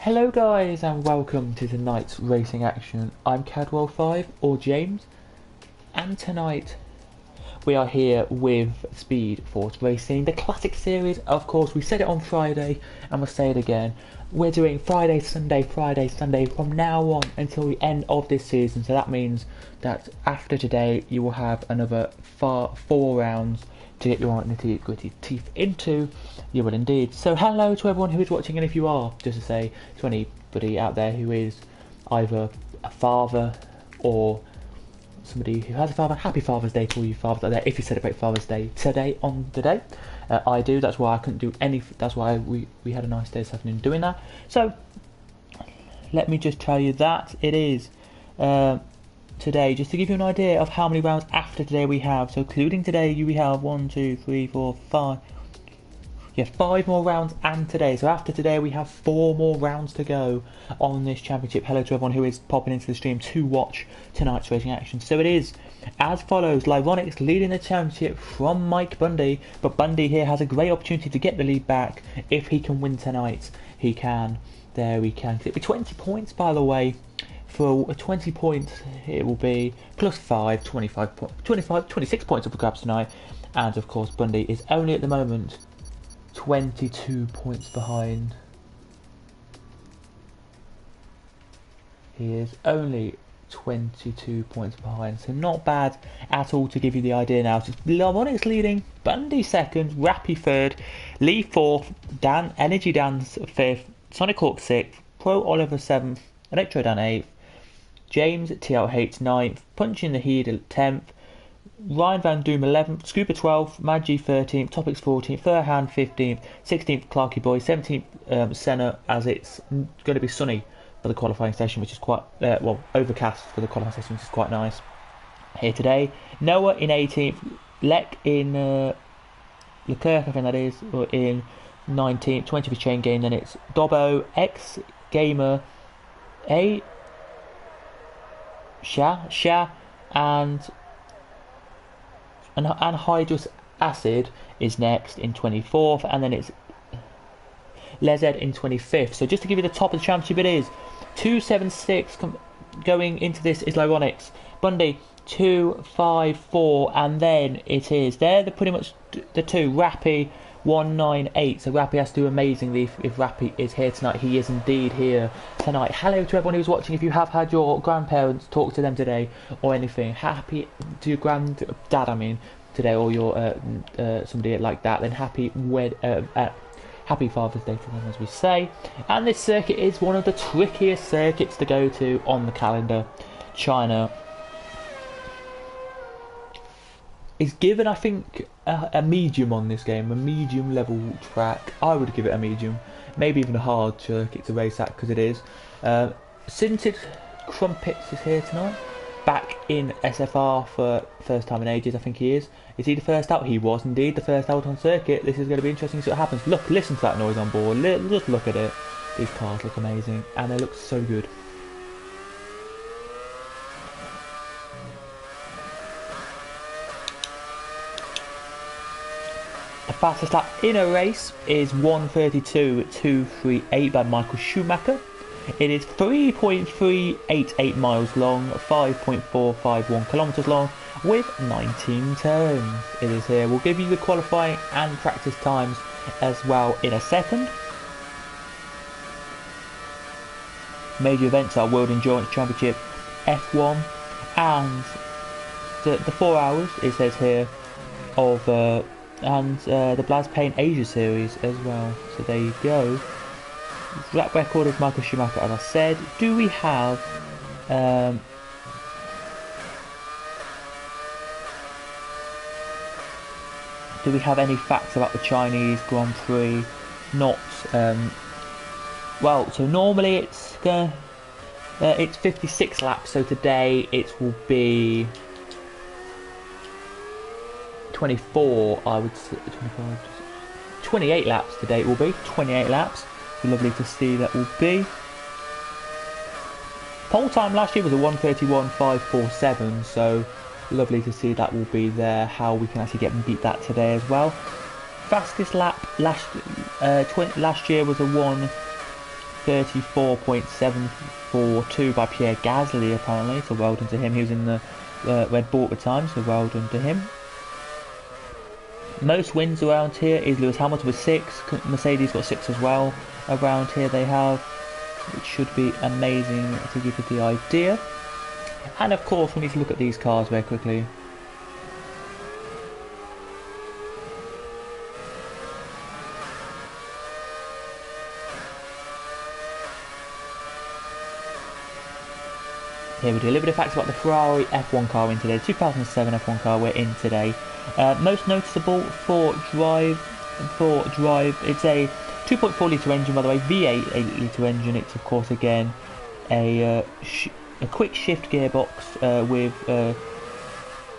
Hello guys and welcome to tonight's racing action. I'm Cadwell5 or James, and tonight we are here with Speed Force Racing, the classic series. Of course, we said it on Friday and we'll say it again. We're doing Friday, Sunday from now on until the end of this season. So that means that after today you will have another 4 rounds to get your nitty-gritty teeth into. You will indeed. So hello to everyone who is watching, and if you are, just to say to anybody out there who is either a father or somebody who has a father, happy Father's Day to all you fathers out there if you celebrate Father's Day today on the day. I do, that's why I couldn't do any, that's why we had a nice day this afternoon doing that. So let me just tell you that it is today, just to give you an idea of how many rounds after today we have. So including today, we have 1, 2, 3, 4, 5. Yes, 5 more rounds and today. So after today we have 4 more rounds to go on this championship. Hello to everyone who is popping into the stream to watch tonight's racing action. So it is as follows: Ronix leading the championship from Mike Bundy, but Bundy here has a great opportunity to get the lead back. If he can win tonight, he can. There we can. It'll be 20 points, by the way. For 20 points, it will be plus 5, 26 points up for grabs tonight. And of course, Bundy is only at the moment 22 points behind. He is only 22 points behind, so not bad at all, to give you the idea now. So Onyx leading, Bundy second, Rappy third, Lee fourth, Energy Dan's fifth, Sonic Hawk sixth, Pro Oliver seventh, Electro Dan eighth, James TLH ninth, Punching the Heat at 10th, Ryan Van Doom 11th, Scooper 12th, Maggie 13th, Topics 14th, Furhan 15th, 16th Clarky Boy, 17th Senna, as it's going to be sunny for the qualifying session, which is quite, overcast for the qualifying session, which is quite nice here today. Noah in 18th, Lek in, Leclerc I think that is, or in 19th, 20th for Chain Game, then it's Dobbo, X Gamer, A, Shah, and Anhydrous Acid is next in 24th, and then it's Lezed in 25th. So just to give you the top of the championship, it is 276 going into this is Onyx, Bundy 254, and then it is they're pretty much the two. Rappy 198. So Rappy has to do amazingly if Rappy is here tonight. He is indeed here tonight. Hello to everyone who's watching. If you have had your grandparents, talk to them today or anything. Happy to your granddad, I mean, today, or your somebody like that. Then happy Father's Day to them, as we say. And this circuit is one of the trickiest circuits to go to on the calendar. China is given, I think, a medium on this game, a medium level track. I would give it a medium, maybe even a hard circuit to race at, because it is. Since Comfits is here tonight, back in SFR for first time in ages, I think he is. Is he the first out? He was indeed the first out on circuit. This is going to be interesting to see what happens. Look, listen to that noise on board. Just look at it. These cars look amazing, and they look so good. The fastest lap in a race is 1:32.238 by Michael Schumacher. It is 3.388 miles long, 5.451 kilometers long, with 19 turns. It is here. We'll give you the qualifying and practice times as well in a second. Major events are World Endurance Championship, F1, and the 4 hours, it says here, of and the Blaz Payne Asia Series as well. So there you go. That record is Michael Schumacher, as I said. Do we have any facts about the Chinese Grand Prix? Not well. So normally it's 56 laps. So today it will be 24, I would say 28 laps today. It will be 28 laps. So lovely to see that will be. Pole time last year was a 1:31.547, so lovely to see that will be there. How we can actually beat that today as well. Fastest lap last year was a 34.742 by Pierre Gasly apparently, so well done to him. He was in the Red Bull at the time, so well done to him. Most wins around here is Lewis Hamilton with 6, Mercedes got 6 as well around here they have, which should be amazing to give you the idea. And of course we need to look at these cars very quickly. Here we do a little bit of facts about the Ferrari F1 car in today, 2007 F1 car we're in today. Most noticeable for drive, it's a 2.4 litre engine by the way, V8 8 litre engine. It's of course again a quick shift gearbox with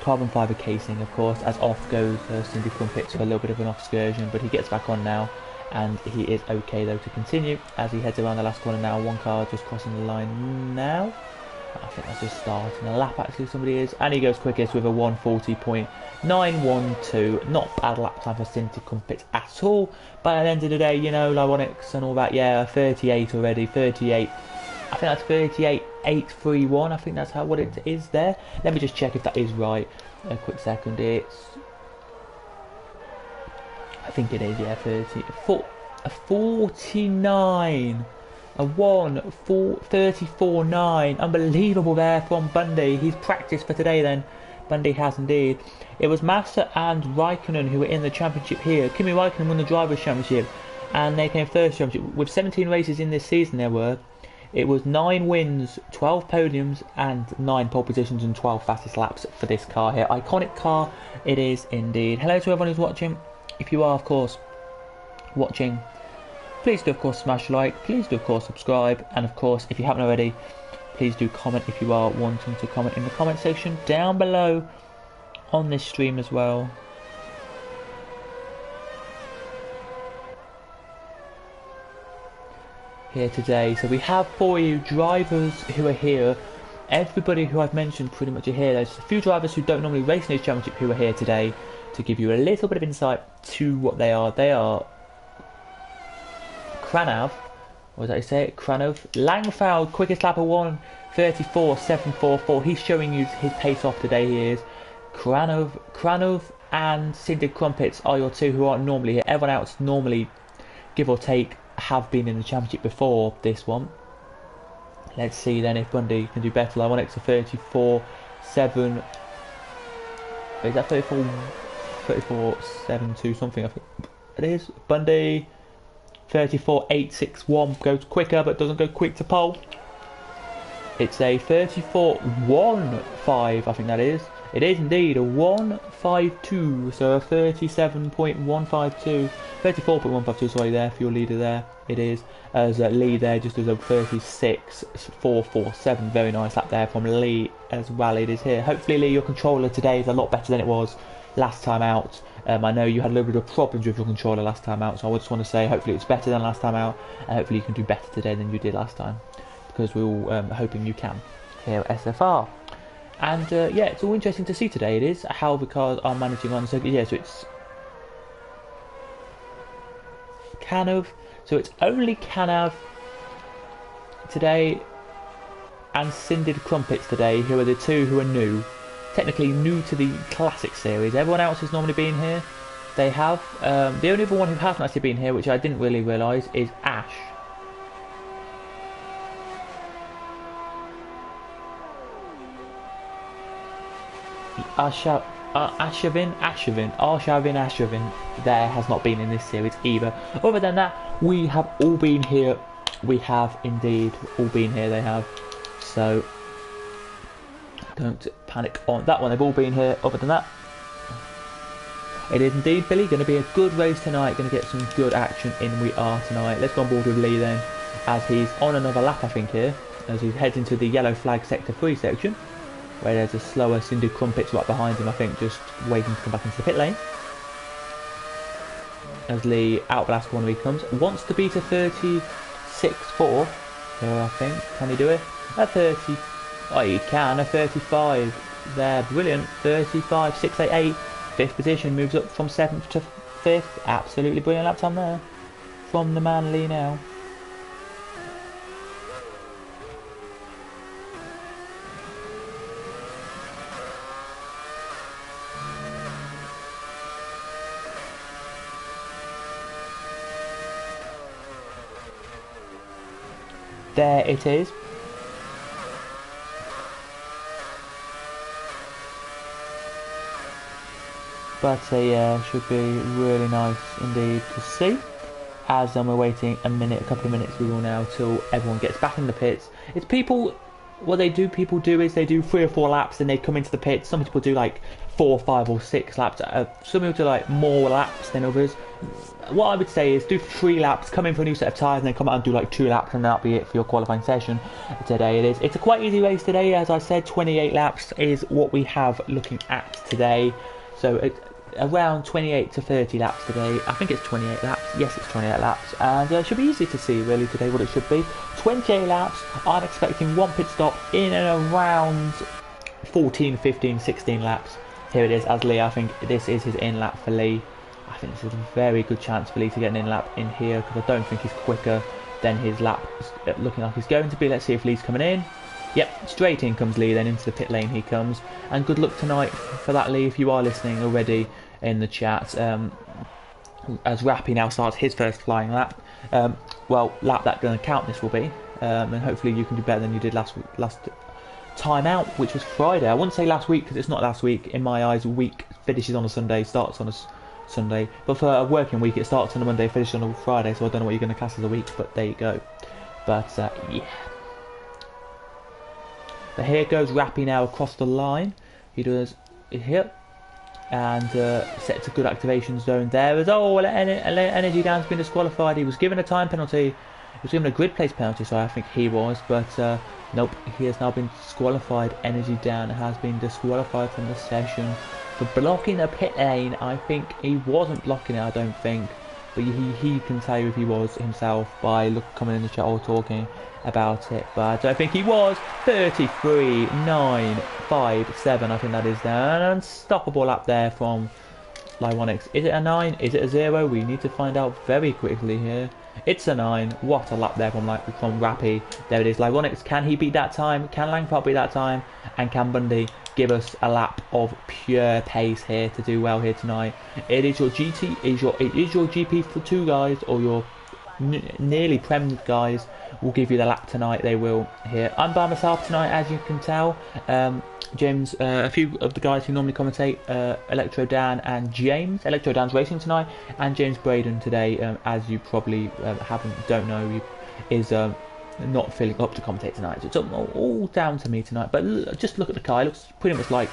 carbon fibre casing of course, as off goes Cindy Crumpets for a little bit of an excursion, but he gets back on now and he is okay though to continue as he heads around the last corner now. One car just crossing the line now. I think that's just starting a lap actually, somebody is, and he goes quickest with a 140.912. Not bad lap time for Cindy Crumpets at all, but at the end of the day, you know, like Onyx and all that, yeah, 38 already, 38, I think that's 38.831, I think that's what it is there. Let me just check if that is right, a quick second. I think it is, yeah, 49. A 34.9, unbelievable there from Bundy. He's practiced for today then. Bundy has indeed. It was Massa and Raikkonen who were in the championship here. Kimi Raikkonen won the Drivers' Championship and they came first championship. With 17 races in this season there were. It was 9 wins, 12 podiums and 9 pole positions and 12 fastest laps for this car here. Iconic car it is indeed. Hello to everyone who's watching. If you are of course watching, please do of course smash a like, please do of course subscribe, and of course if you haven't already, please do comment if you are wanting to comment in the comment section down below on this stream as well. Here today, so we have for you drivers who are here. Everybody who I've mentioned pretty much are here. There's a few drivers who don't normally race in this championship who are here today to give you a little bit of insight to what they are. They are Kanab, what did I say? Kanab, Langford, quickest lap of 1:34.744. He's showing you his pace off today. He is. Kanab and Cindy Crumpets are your two who aren't normally here. Everyone else normally, give or take, have been in the championship before this one. Let's see then if Bundy can do better. Like Onyx a 34.7. Is that 34.72 something? I think it is. Bundy 34.861, goes quicker but doesn't go quick to pole. It's a 34.15, I think that is. It is indeed a 152, so a 37.152, 34.152, sorry there for your leader there. It is, as Lee there just does a 36.447, very nice lap there from Lee as well. It is here. Hopefully Lee, your controller today is a lot better than it was last time out. I know you had a little bit of problems with your controller last time out, so I just want to say hopefully it's better than last time out, and hopefully you can do better today than you did last time, because we're all hoping you can here at SFR. And yeah, it's all interesting to see today. It is how the cars are managing on. So yeah, so it's Kanab. So it's only Kanab today and Cindy Crumpets today, who are the two who are new. Technically new to the Classic Series. Everyone else has normally been here. They have. The only other one who hasn't actually been here, which I didn't really realise, is Ash. Arshavin there has not been in this series either. Other than that, we have all been here. We have indeed all been here, they have. So don't panic on that one, they've all been here. Other than that, it is indeed, Billy, going to be a good race tonight. Going to get some good action in We Are tonight. Let's go on board with Lee then, as he's on another lap I think here, as he heads into the yellow flag sector 3 section, where there's a slower Cindy Crumpets right behind him, I think, just waiting to come back into the pit lane. As Lee out of the last corner he comes, wants to beat a 36.4 here, I think. Can he do it? A 30. Oh, he can. A 35 there. Brilliant. 35.688. 5th position, moves up from 7th to 5th. Absolutely brilliant lap time there from the man Lee now. there it is. But yeah, should be really nice indeed to see. As we're waiting a couple of minutes, we will now till everyone gets back in the pits. It's people, what people do is they do 3 or 4 laps, and they come into the pits. Some people do like 4, 5 or 6 laps. Some people do like more laps than others. What I would say is do 3 laps, come in for a new set of tyres, and then come out and do like 2 laps, and that'll be it for your qualifying session today. It's a quite easy race today, as I said. 28 laps is what we have looking at today. So it's around 28 to 30 laps today. I think it's 28 laps. Yes, it's 28 laps, and it should be easy to see really today what it should be. 28 laps. I'm expecting 1 pit stop in and around 14, 15, 16 laps. Here it is as Lee. I think this is his in lap for Lee. I think this is a very good chance for Lee to get an in lap in here, because I don't think he's quicker than his lap is looking like he's going to be. Let's see if Lee's coming in. Yep, straight in comes Lee, then into the pit lane he comes. And good luck tonight for that, Lee, if you are listening already in the chat. As Rappy now starts his first flying lap. Well, lap that going to count this will be. And hopefully you can do better than you did last time out, which was Friday. I wouldn't say last week, because it's not last week. In my eyes, a week finishes on a Sunday, starts on a Sunday. But for a working week, it starts on a Monday, finishes on a Friday. So I don't know what you're going to class as a week, but there you go. But yeah. But here goes Rappy now across the line. He does here. And sets a good activation zone there. As Energy Down's been disqualified. He was given a time penalty. He was given a grid place penalty, so I think he was. But nope, he has now been disqualified. Energy Down has been disqualified from the session for blocking a pit lane. I think he wasn't blocking it, I don't think. But he can tell you if he was himself by coming in the chat or talking about it. But I don't think he was. 33.957, I think that is there. An unstoppable lap there from Onyx. Is it a 9? Is it a 0? We need to find out very quickly here. It's a 9. What a lap there from Rappy. There it is. Onyx, can he beat that time? Can Langford beat that time? And can Bundy give us a lap of pure pace here to do well here tonight? It is your GP for 2 guys, or your nearly Prem guys will give you the lap tonight. They will here. I'm by myself tonight, as you can tell. James, a few of the guys who normally commentate, Electro Dan and James. Electro Dan's racing tonight, and James Braden today, as you probably don't know, is not feeling up to commentate tonight. So it's all down to me tonight. But just look at the car. It looks pretty much like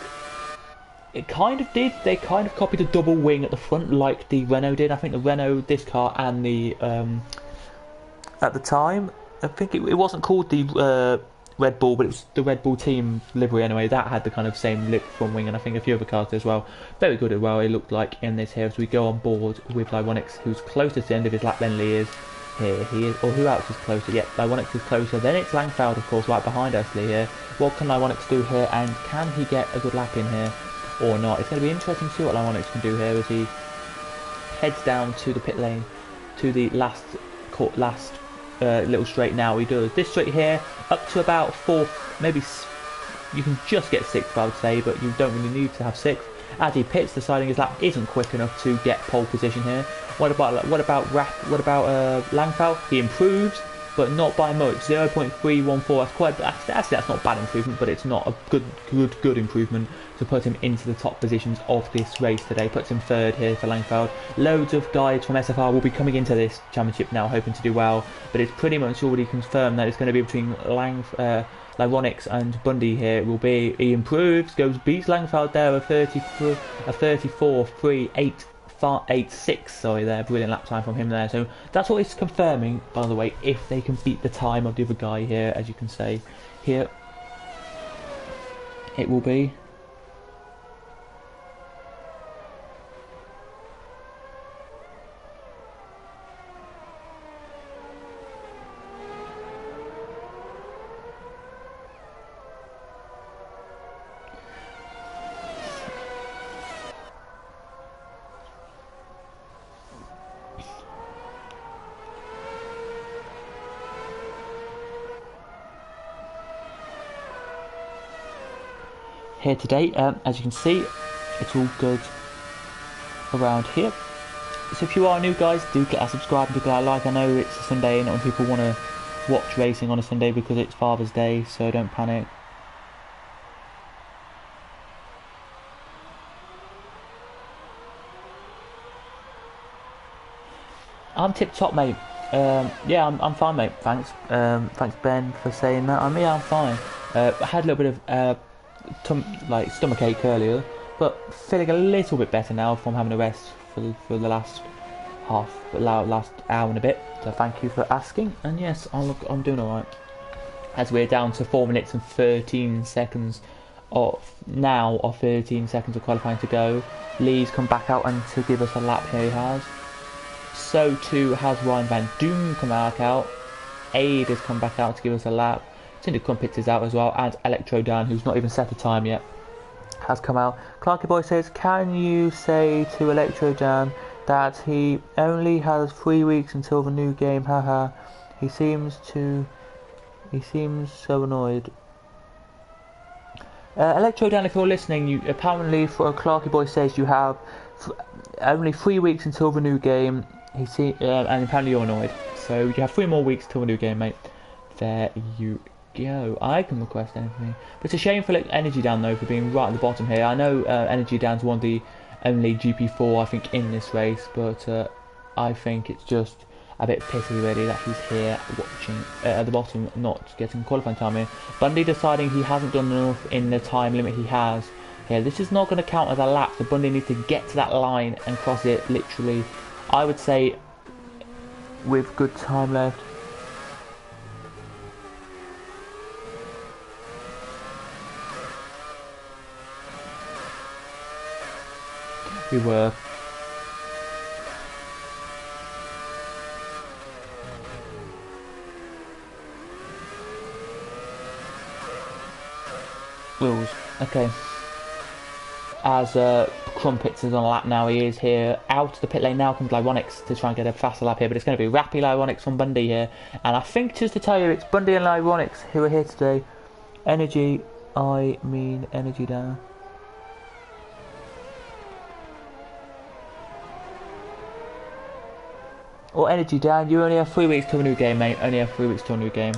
it kind of did. They kind of copied a double wing at the front, like the Renault did. I think the Renault, this car, and the at the time, I think it wasn't called the Red Bull, but it was the Red Bull team livery anyway. That had the kind of same lip front wing, and I think a few other cars as well. Very good as well, it looked like in this here, as we go on board with Onyx, who's closest to the end of his lap than Lee is. Here he is, or who else is closer? Yep, Onyx is closer. Then it's Langford, of course, right behind us, Lee here. What can Onyx do here, and can he get a good lap in here or not? It's going to be interesting to see what Onyx can do here as he heads down to the pit lane, to the last little straight. Now he does this straight here up to about 4th, maybe you can just get 6th, I would say, but you don't really need to have 6th. As he pits, deciding his lap isn't quick enough to get pole position here. What about Langford? He improves, but not by much. 0.314. That's not bad improvement, but it's not a good improvement to put him into the top positions of this race today. Puts him 3rd here for Langford. Loads of guys from SFR will be coming into this championship now, hoping to do well, but it's pretty much already confirmed that it's going to be between Onyx and Bundy here. It will be. He improves, beats Langford there, a 34.386. Sorry, there, brilliant lap time from him there. So that's what it's confirming, by the way, if they can beat the time of the other guy here, as you can say here. It will be. Here today, as you can see, it's all good around here. So if you are new, guys, do get a subscribe and do get a like. I know it's a Sunday and not many people want to watch racing on a Sunday because it's Father's Day, so don't panic. I'm tip top, mate. Yeah, I'm fine, mate. Thanks. Thanks, Ben, for saying that. Yeah, I'm fine. I had a little bit of stomach ache earlier, but feeling a little bit better now from having a rest for the last last hour and a bit. So thank you for asking. And yes, I'm doing all right. As we're down to 4 minutes and 13 seconds of 13 seconds of qualifying to go. Lee's come back out and to give us a lap. Here he has. So too has Ryan Van Doom come back out. Aid has come back out to give us a lap. Tinder Comfits is out as well, and Electro, who's not even set a time yet, has come out. Clarky Boy says, can you say to Electro that he only has 3 weeks until the new game? Haha. He seems so annoyed. Electro, if you're listening, you apparently, for Clarky Boy says, you have only 3 weeks until the new game. And apparently you're annoyed. So you have 3 more weeks till the new game, mate. There you go. I can request anything. But it's a shame for Energy though for being right at the bottom here. I know Energy Down's one of the only GP4 I think in this race, but I think it's just a bit pity really that he's here watching at the bottom, not getting qualifying time here. Bundy deciding he hasn't done enough in the time limit he has here. This is not going to count as a lap, so Bundy needs to get to that line and cross it literally, I would say, with good time left. We were. Rules. Okay. As Crumpets is on a lap now, he is here. Out of the pit lane now comes Ronix to try and get a faster lap here, but it's going to be Rappy Ronix from Bundy here. And I think, just to tell you, it's Bundy and Ronix who are here today. Energy down. Or Energy down, you only have 3 weeks till a new game, mate. Only have 3 weeks till a new game.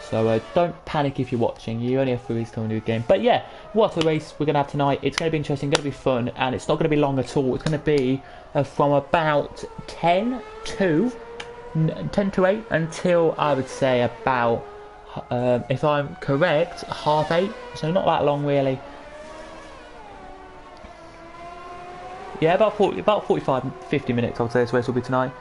So don't panic if you're watching. You only have 3 weeks till a new game. But yeah, what a race we're going to have tonight. It's going to be interesting, going to be fun, and it's not going to be long at all. It's going to be from about 10 to 8 until, I would say, about, if I'm correct, 8:30. So not that long, really. Yeah, about 45, 50 minutes, I would say this race will be tonight.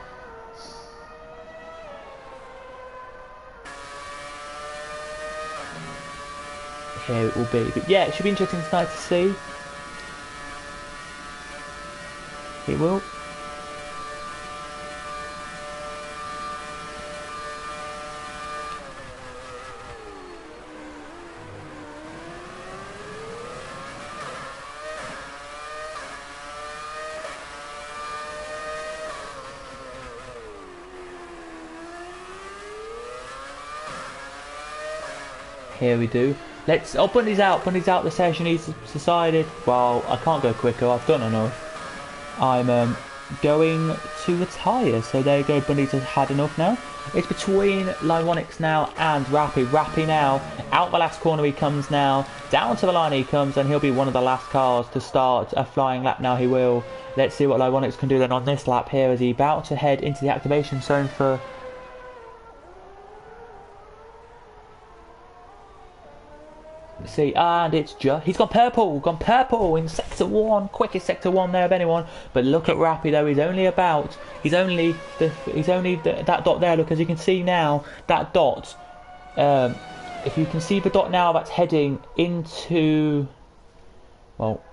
Here it will be, but yeah, it should be interesting tonight to see. It will. Here we do. Let's. Oh, Bundy's out. Bundy's out the session. He's decided. Well, I can't go quicker. I've done enough. I'm going to retire. So there you go. Bundy's had enough now. It's between Onyx now and Rappy. Rappy now. Out the last corner he comes now. Down to the line he comes, and he'll be one of the last cars to start a flying lap now. He will. Let's see what Onyx can do then on this lap here as he about to head into the activation zone for. See, and it's just he's gone purple in sector 1, quickest sector 1 there of anyone. But look at Rappy though, he's only that dot there. Look, as you can see now, that dot. If you can see the dot now, that's heading into. Well,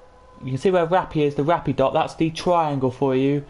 you can see where Rappy is. The Rappy dot. That's the triangle for you.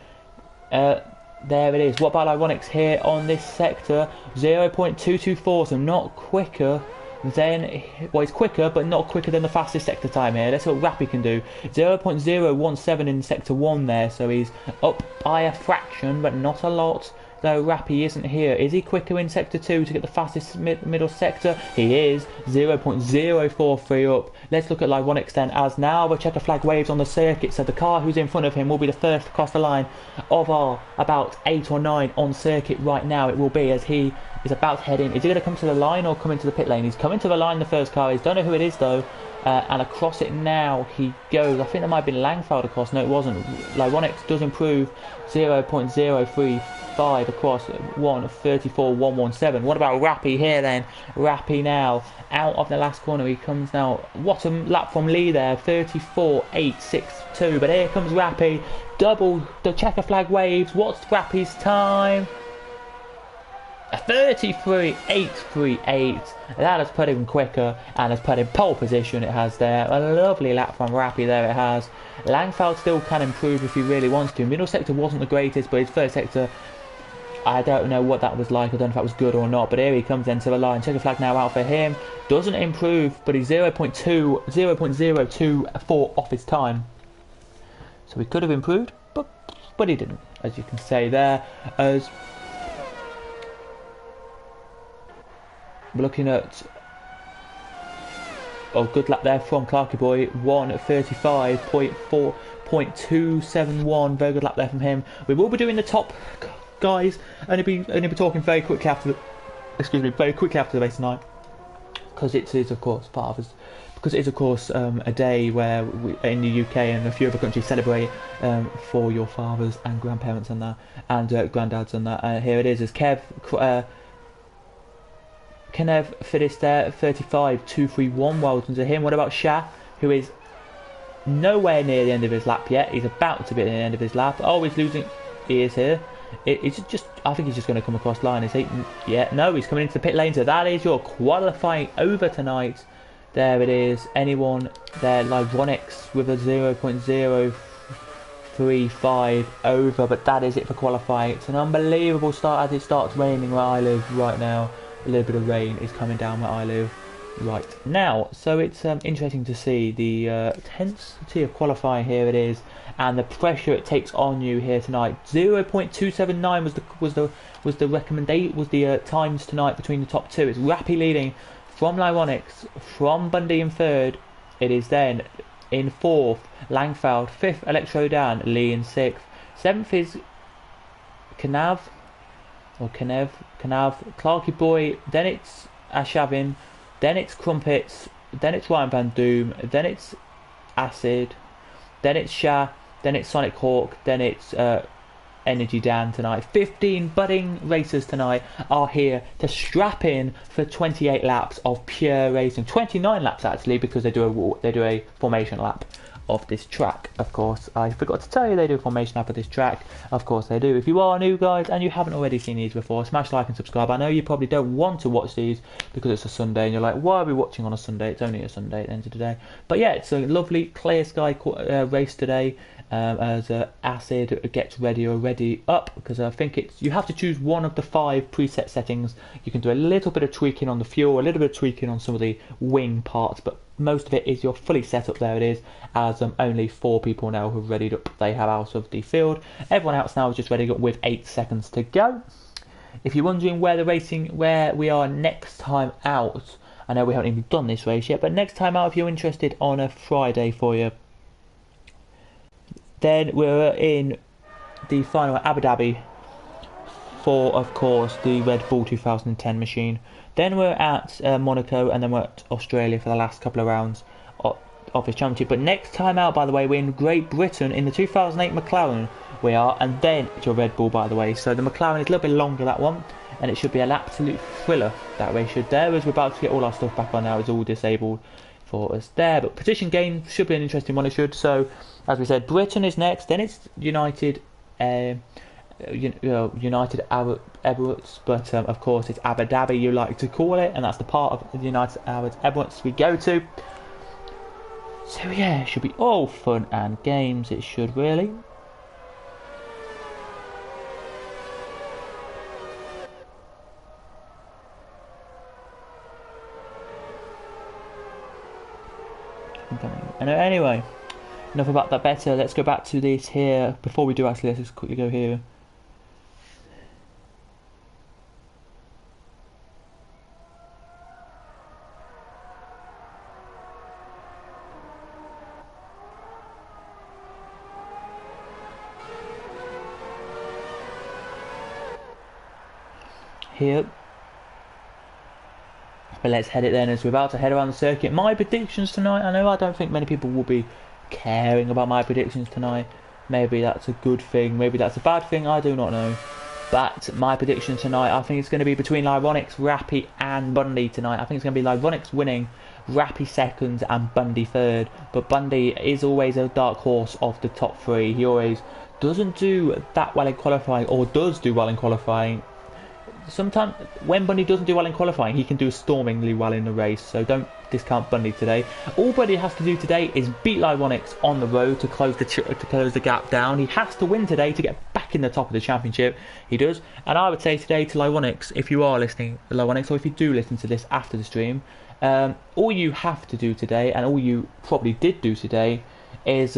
There it is. What about Onyx here on this sector? 0.224, so not quicker. Then, well, it's quicker, but not quicker than the fastest sector time here. Let's see what Rappy can do. 0.017 in sector 1 there, so he's up by a fraction, but not a lot. Though Rappy isn't here. Is he quicker in sector 2 to get the fastest middle sector? He is. 0.043 up. Let's look at Onyx then, as now the checker flag waves on the circuit, so the car who's in front of him will be the first across the line of our about 8 or 9 on circuit right now. It will be, as he is about to head in. Is he going to come to the line or come into the pit lane? He's coming to the line, the first car. He don't know who it is though. And across it now he goes. I think that might have been Langford across. No, it wasn't. Like Ronix does improve 0.035 across 1:34.117. What about Rappy here then? Rappy now out of the last corner. He comes now. What a lap from Lee there, 34.862. But here comes Rappy. Double the checker flag waves. What's Rappy's time? 33.838. That has put him quicker and has put him pole position. It has there a lovely lap from Rappy there. It has. Langford still can improve if he really wants to. Middle sector wasn't the greatest, but his first sector, I don't know what that was like. I don't know if that was good or not. But here he comes into the line. Checker flag now out for him. Doesn't improve, but he's 0.024 off his time. So he could have improved, but he didn't, as you can say there. As we're looking at, oh, good lap there from Clarky Boy, 1:35.271. Very good lap there from him. We will be doing the top guys. Only be talking very quickly after the, very quickly after the race tonight, because it is of course part of us. Because it is of course a day where we, in the UK and a few other countries, celebrate for your fathers and grandparents and that, and granddads and that. Here it is as Kanab finished there, 35.231. Well done to him. What about Shah, who is nowhere near the end of his lap yet? He's about to be at the end of his lap. Oh, he's losing. He is here. It's just, I think he's just going to come across line. Is he? Yeah, no, he's coming into the pit lane. So that is your qualifying over tonight. There it is. Anyone there like Onyx with a 0.035 over, but that is it for qualifying. It's an unbelievable start as it starts raining where I live right now. A little bit of rain is coming down where I live right now. So it's interesting to see the intensity of qualifying. Here it is, and the pressure it takes on you here tonight. 0.279 was the recommendation, was the times tonight between the top two. It's Rappy leading from Onyx, from Bundy in third. It is then in fourth Langford, fifth Electrode down, Lee in sixth, seventh is Kanab, Clarky Boy, then it's Shabby, then it's Comfits, then it's Ryan Van Doom, then it's Acid, then it's Shah, then it's Sonic Hawk, then it's Energy Dan tonight. 15 budding racers tonight are here to strap in for 28 laps of pure racing. 29 laps actually, because they do a formation lap of this track. Of course, I forgot to tell you they do a formation lap of this track. Of course they do. If you are new guys and you haven't already seen these before, smash like and subscribe. I know you probably don't want to watch these because it's a Sunday and you're like, why are we watching on a Sunday? It's only a Sunday at the end of the day. But yeah, it's a lovely clear sky race today. As Acid gets ready up, because I think you have to choose one of the 5 preset settings. You can do a little bit of tweaking on the fuel, a little bit of tweaking on some of the wing parts, but most of it is you're fully set up. There it is, as only 4 people now who've readied up. They have out of the field. Everyone else now is just ready up with 8 seconds to go. If you're wondering where we are next time out, I know we haven't even done this race yet, but next time out, if you're interested, on a Friday for you, then we're in the final at Abu Dhabi for, of course, the Red Bull 2010 machine. Then we're at Monaco, and then we're at Australia for the last couple of rounds of this championship. But next time out, by the way, we're in Great Britain in the 2008 McLaren we are, and then it's your Red Bull, by the way. So the McLaren is a little bit longer, that one, and it should be an absolute thriller, that race should there, as we're about to get all our stuff back on now. It's all disabled for us there, but position gain should be an interesting one. It should. So as we said, Britain is next, then it's United United Arab Emirates, but of course it's Abu Dhabi you like to call it, and that's the part of the United Arab Emirates we go to. So yeah, it should be all fun and games, it should really. And anyway, enough about that better. Let's go back to this here. Before we do, actually, let's just quickly go here. Here, But let's head it then as we're about to head around the circuit. My predictions tonight, I don't think many people will be caring about my predictions tonight. Maybe that's a good thing, maybe that's a bad thing, I do not know. But my prediction tonight, I think it's going to be between Ronix, Rappy and Bundy tonight. I think it's going to be Ronix winning, Rappy second and Bundy third. But Bundy is always a dark horse of the top three. He always doesn't do that well in qualifying, or does do well in qualifying. Sometimes when Bundy doesn't do well in qualifying, he can do stormingly well in the race, so don't discount Bundy today. All Bundy has to do today is beat Onyx on the road to close the gap down. He has to win today to get back in the top of the championship. He does, and I would say today to Onyx, if you are listening to Onyx, or if you do listen to this after the stream, all you have to do today, and all you probably did do today, is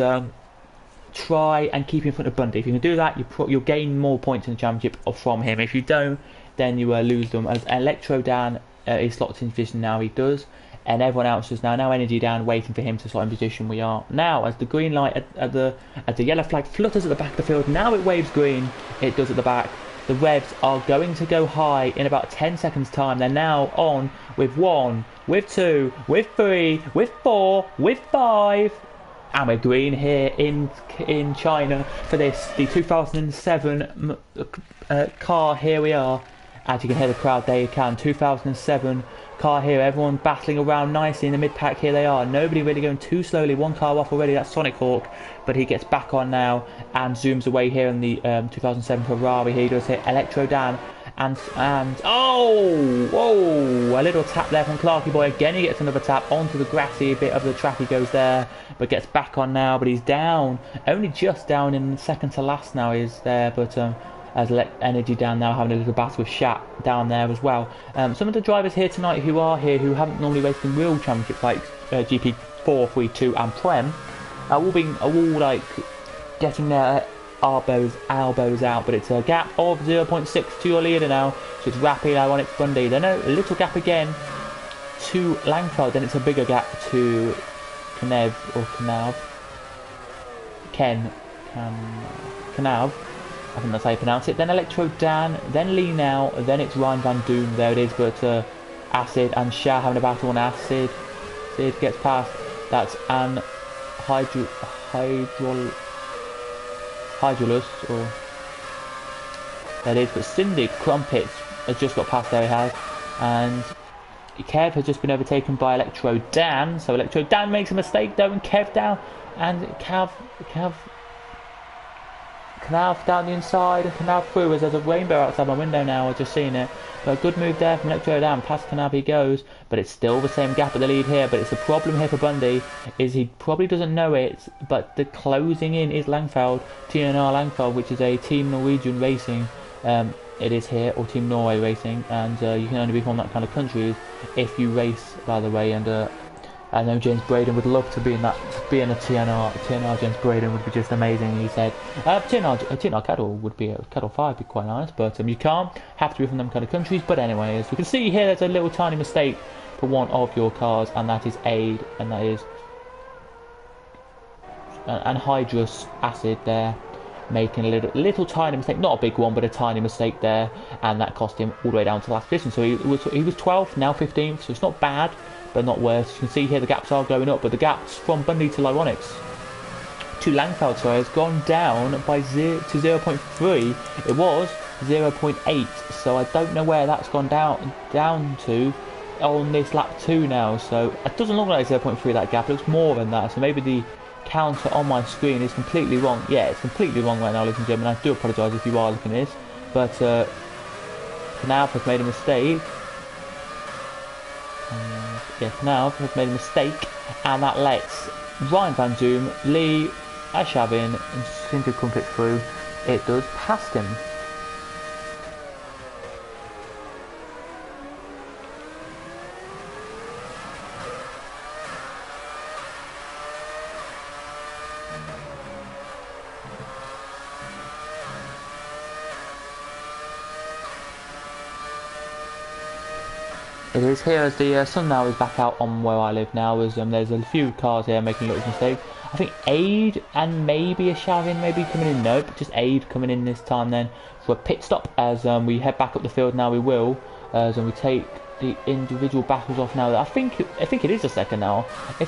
try and keep in front of Bundy. If you can do that, you'll gain more points in the championship from him. If you don't, then you lose them. As Electro Dan is locked in position now, he does, and everyone else is now Energy down, waiting for him to slot in position. We are now, as the green light at the yellow flag flutters at the back of the field. Now it waves green. It does at the back. The revs are going to go high in about 10 seconds time. They're now on with 1, with 2, with 3, with 4, with 5. And we're green here in China for the 2007 car. Here we are. As you can hear the crowd there, you can. 2007 car here. Everyone battling around nicely in the mid-pack. Here they are. Nobody really going too slowly. One car off already. That's Sonic Hawk. But he gets back on now and zooms away here in the 2007 Ferrari. Here he does hit Electro Dan. And oh, whoa, a little tap there from Clarky Boy. Again, he gets another tap onto the grassy bit of the track. He goes there, but gets back on now. But he's down, only just down in second to last now. He's there, but as Energy down now, having a little battle with Shah down there as well. Some of the drivers here tonight who haven't normally raced in real championships like GP4, 3, 2 and Prem are all like getting their elbows out, but it's a gap of 0.6 to your leader now. So it's Rappy, Onyx, Bundy. Then a little gap again to Langford. Then it's a bigger gap to Kanab or Kanab. Kanab. I think that's how you pronounce it. Then Electrode Dan, then Lee now, then it's Ryan Van Doom. There it is, but Acid and Shah having a battle on Acid. Sid gets past. That's Anhydrous, or that is, but Cindy Comfits has just got past there. He has, and Kev has just been overtaken by Electro Dan. So Electro Dan makes a mistake though, and Kev down, and Kev down the inside, and Kanab through as there's a rainbow outside my window now. I've just seen it. But a good move there from Electro down. Past Kanab he goes, but it's still the same gap at the lead here. But it's a problem here for Bundy, is he probably doesn't know it, but the closing in is Langford, TNR Langford, which is a Team Norwegian Racing. It is here, or Team Norway Racing, and you can only be from that kind of country if you race, by the way. And I know James Braden would love to be in a TNR James Braden would be just amazing. He said TNR cattle would be cattle 5 would be quite nice, but you can't have to be from them kind of countries. But anyway, as you can see here, there's a little tiny mistake for one of your cars, and that is Aid, and that is Anhydrous Acid there, making a little tiny mistake, not a big one, but a tiny mistake there, and that cost him all the way down to last position. So he was 12th, now 15th, so it's not bad, but not worse. You can see here the gaps are going up, but the gaps from Bundy to Onyx to Langford, sorry, has gone down by 0.3. It was 0.8, so I don't know where that's gone down to on this lap 2 now. So it doesn't look like 0.3 that gap. It looks more than that. So maybe the counter on my screen is completely wrong. Yeah, it's completely wrong right now, ladies and gentlemen. I do apologise if you are looking at this, but Kanab has made a mistake. Kanab has made a mistake, and that lets Ryan Van Doom, Lee, Shabby and Cindy Comfits through. It does past him. It is here as the sun now is back out on where I live now, as there's a few cars here making little mistakes. I think Aid and maybe a Shavin maybe coming in. Nope, just Aid coming in this time then for a pit stop as we head back up the field now. We will. So we take the individual battles off now. I think it is a second now. I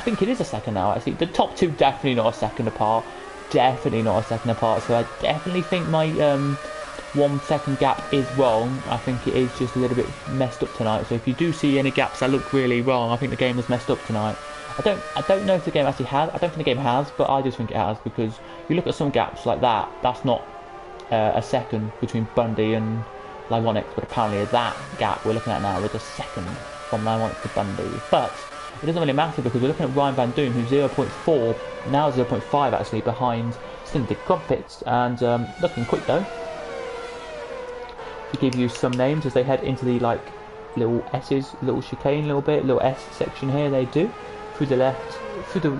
think it is a second now. Actually, the top two definitely not a second apart. Definitely not a second apart. So I definitely think my 1 second gap is wrong. I think it is just a little bit messed up tonight. So if you do see any gaps that look really wrong, I think the game was messed up tonight. I don't know if the game actually has. I don't think the game has, but I just think it has, because if you look at some gaps like that, that's not a second between Bundy and Onyx, but apparently that gap we're looking at now is a second from Onyx to Bundy. But it doesn't really matter, because we're looking at Ryan Van Doom, who's 0.4, now 0.5 actually, behind Synthetic Comfits, and looking quick though. To give you some names as they head into the like little S's, little chicane, little S section here, they do. Through the left, through the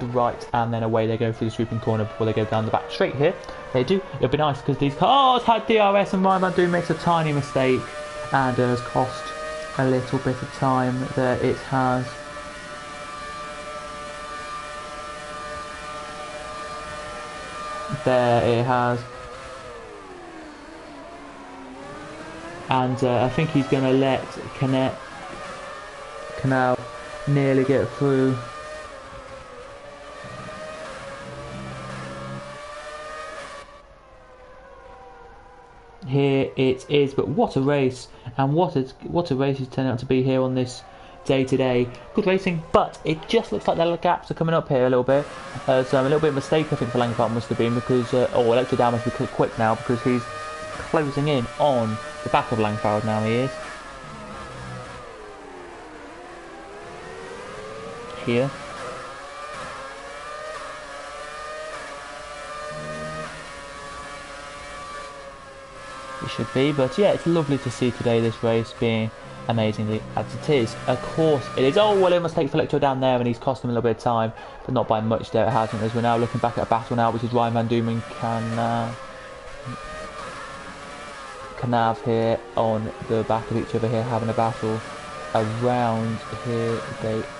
right, and then away they go through the sweeping corner before they go down the back straight here. They do. It'll be nice because these cars had DRS, and Ryan Van Doom makes a tiny mistake and has cost a little bit of time there. It has. There it has. And I think he's going to let Kanab nearly get through. Here it is, but what a race, and what a race it's turned out to be here on this day. Good racing, but it just looks like the gaps are coming up here a little bit. So a little bit of mistake I think for Langford must have been, because Electro must be quick now, because he's closing in on the back of Langford now. He is here. It should be, but yeah, it's lovely to see today this race being amazingly as it is. Of course it is. Oh well, it must take for Electro down there, and he's cost him a little bit of time, but not by much there it hasn't, as we're now looking back at a battle now, which is Ryan Van Doom and Kanab here on the back of each other here, having a battle around here.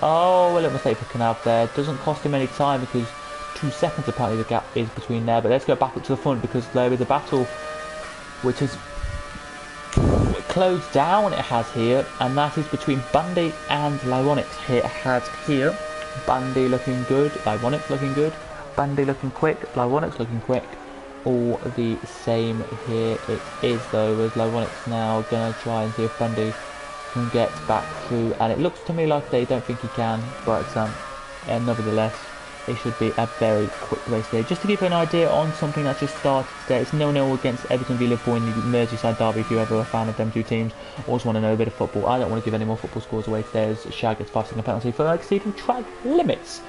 Oh, a little mistake for Kanab there. Doesn't cost him any time, because 2 seconds apparently the gap is between there. But let's go back up to the front, because there is a battle which is closed down. It has here, and that is between Bundy and Onyx. Here it has here. Bundy looking good, Onyx looking good. Bundy looking quick, Onyx looking quick. All the same here it is though, as Onyx now gonna try and see if Bundy can get back through, and it looks to me like they don't think he can, but nevertheless it should be a very quick race there. Just to give you an idea on something that just started today, it's 0-0 against Everton v Liverpool in the Merseyside derby, if you're ever a fan of them two teams. Also want to know a bit of football. I don't want to give any more football scores away today, as Shah gets 5-second penalty for exceeding track limits.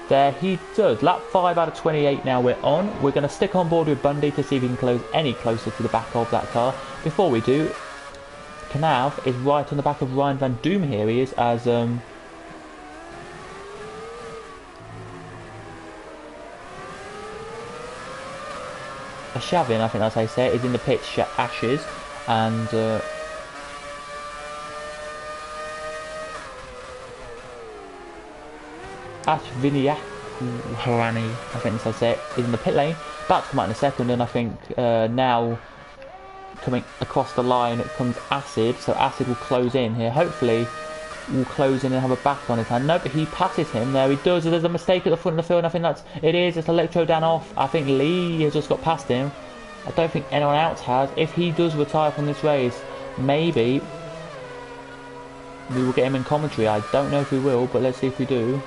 There he does. Lap 5 out of 28 now we're on. We're going to stick on board with Bundy to see if we can close any closer to the back of that car. Before we do, Kanab is right on the back of Ryan Van Doom here. He is, as Shabby, I think that's how you say it, is in the pitch ashes, and Ashviniak Harani, I think that's how you say it, is in the pit lane, about to come out in a second, and I think now coming across the line it comes Acid, so Acid will close in here, hopefully will close in and have a back on his hand. No, but he passes him. There he does. There's a mistake at the front of the field, and I think it's Electrode off. I think Lee has just got past him. I don't think anyone else has. If he does retire from this race, maybe we will get him in commentary. I don't know if we will, but let's see if we do.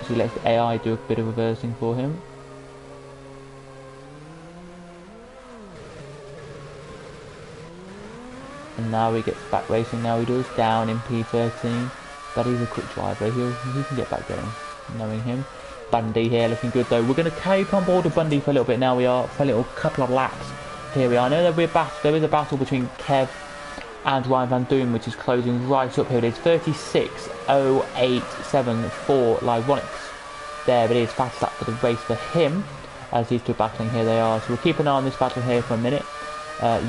So let's the AI do a bit of reversing for him. And now he gets back racing. Now he does, down in P13, but he's a quick driver. He can get back going, knowing him. Bundy here looking good though. We're going to carry on board with Bundy for a little bit now. We are for a little couple of laps. Here we are. I know there is a battle between Kev and Ryan Van Doom, which is closing right up here. It is 36.087 for Onyx. There it is, fast lap for the race for him, as these two are battling. Here they are. So we'll keep an eye on this battle here for a minute.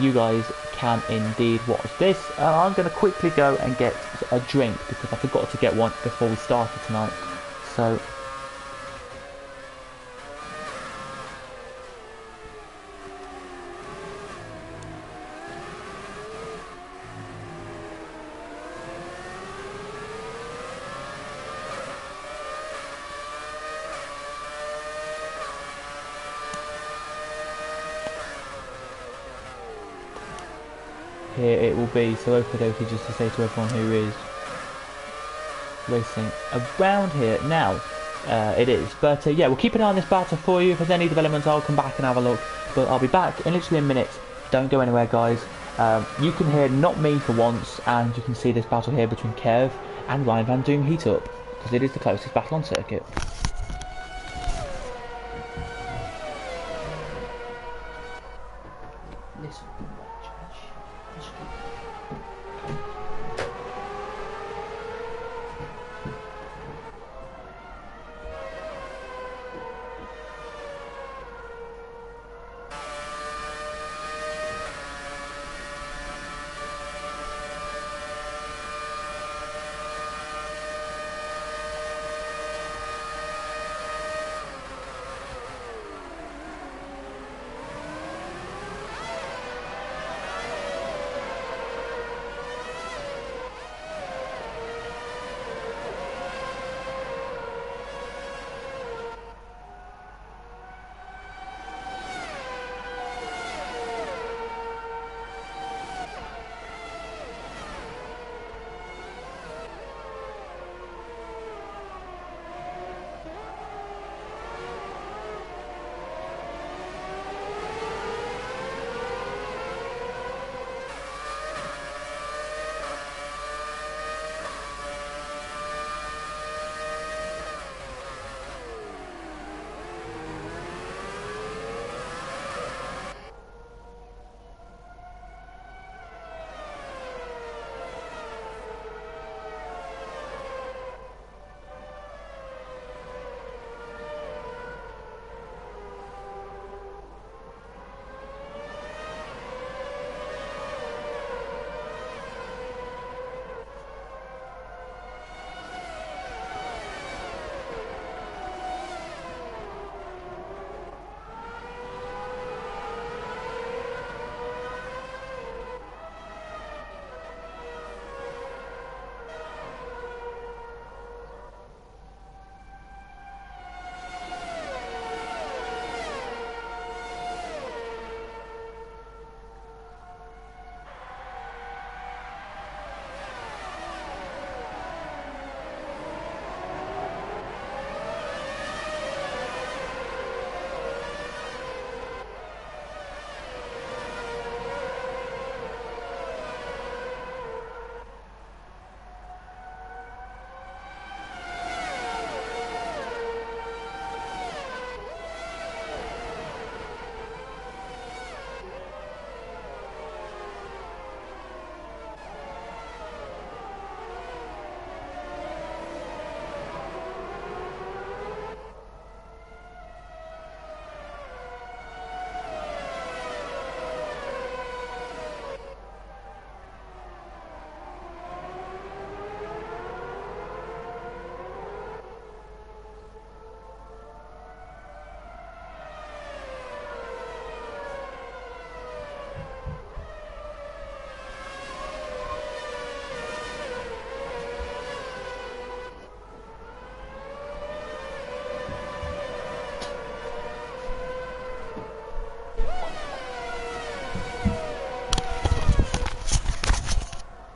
You guys can indeed watch this. I'm going to quickly go and get a drink, because I forgot to get one before we started tonight. So here it will be. So okie dokie, just to say to everyone who is racing around here now, it is. But yeah, we'll keep an eye on this battle for you. If there's any developments, I'll come back and have a look. But I'll be back in literally a minute. Don't go anywhere, guys. You can hear not me for once, and you can see this battle here between Kev and Ryan Van Doom heat up, because it is the closest battle on circuit. Listen.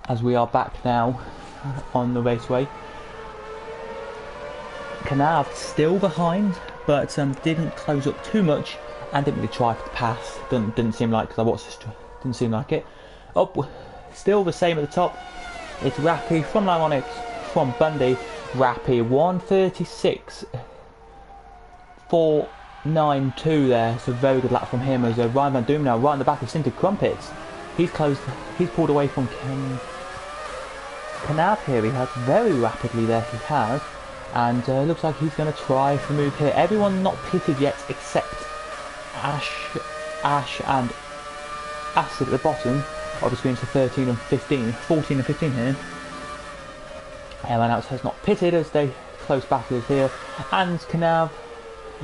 As we are back now on the raceway, Kanab still behind, but didn't close up too much and didn't really try for the pass. Didn't seem like, because I watched this, didn't seem like it. Up, still the same at the top. It's Rappy from Onyx, from Bundy. Rappy 1:36.492 there. So very good lap from him. As Ryan Van Doom now right in the back of Comfits. He's closed. He's pulled away from Kanab here. He has very rapidly there. He has, and looks like he's going to try for a move here. Everyone not pitted yet except Ash and Acid at the bottom of the screen. So 13 and 15, 14 and 15 here. Everyone else has not pitted as they close battlers here, and Kanab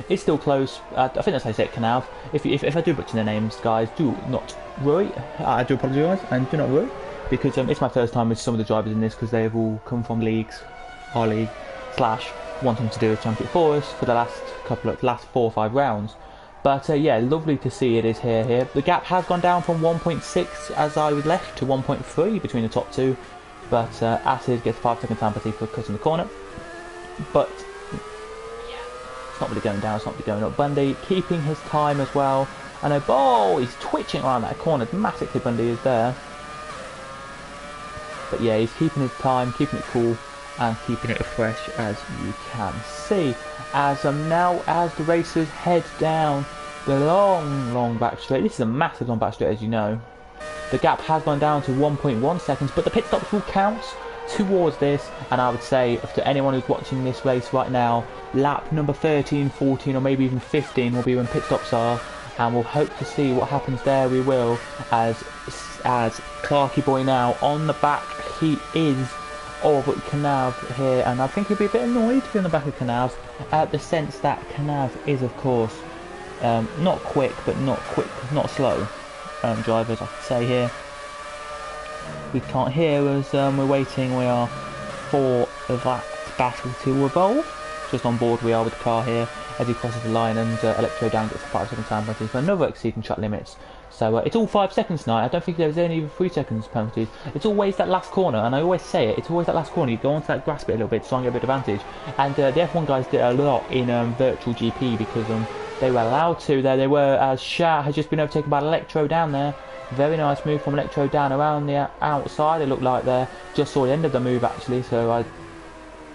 is still close. I think that's how I say it, Kanab. If I do butcher their names, guys, do not worry. I do apologise, and do not worry, because it's my first time with some of the drivers in this, because they have all come from leagues, our league, / wanting to do a championship for us for the last 4 or 5 rounds. But yeah, lovely to see it is here. The gap has gone down from 1.6 as I was left to 1.3 between the top two. But Acid gets 5-second time penalty for cutting the corner. But yeah, it's not really going down, it's not really going up. Bundy keeping his time as well. I know, oh, he's twitching around that corner dramatically, Bundy is there. But yeah, he's keeping his time, keeping it cool, and keeping it fresh, as you can see. As now, as the racers head down the long back straight, this is a massive long back straight, as you know. The gap has gone down to 1.1 seconds, but the pit stops will count towards this. And I would say, to anyone who's watching this race right now, lap number 13, 14, or maybe even 15 will be when pit stops are. And we'll hope to see what happens there. We will, as Clarky Boy now on the back. He is of Kanab here, and I think he'll be a bit annoyed to be on the back of Kanab, at the sense that Kanab is, of course, not quick, but not slow drivers, I could say here. We can't hear as we're waiting. We are for that battle to evolve. Just on board we are with the car here as he crosses the line, and Electro down gets a 5-second time penalty for another exceeding track limits. So it's all 5 seconds tonight. I don't think there's any 3 seconds penalties. It's always that last corner, and I always say it, it's always that last corner. You go onto that grass bit a little bit to try and get a bit of advantage. And the F1 guys did a lot in virtual GP because they were allowed to. There they were, as Shah has just been overtaken by Electro down there. Very nice move from Electro down around the outside, it looked like there. Just saw the end of the move actually, so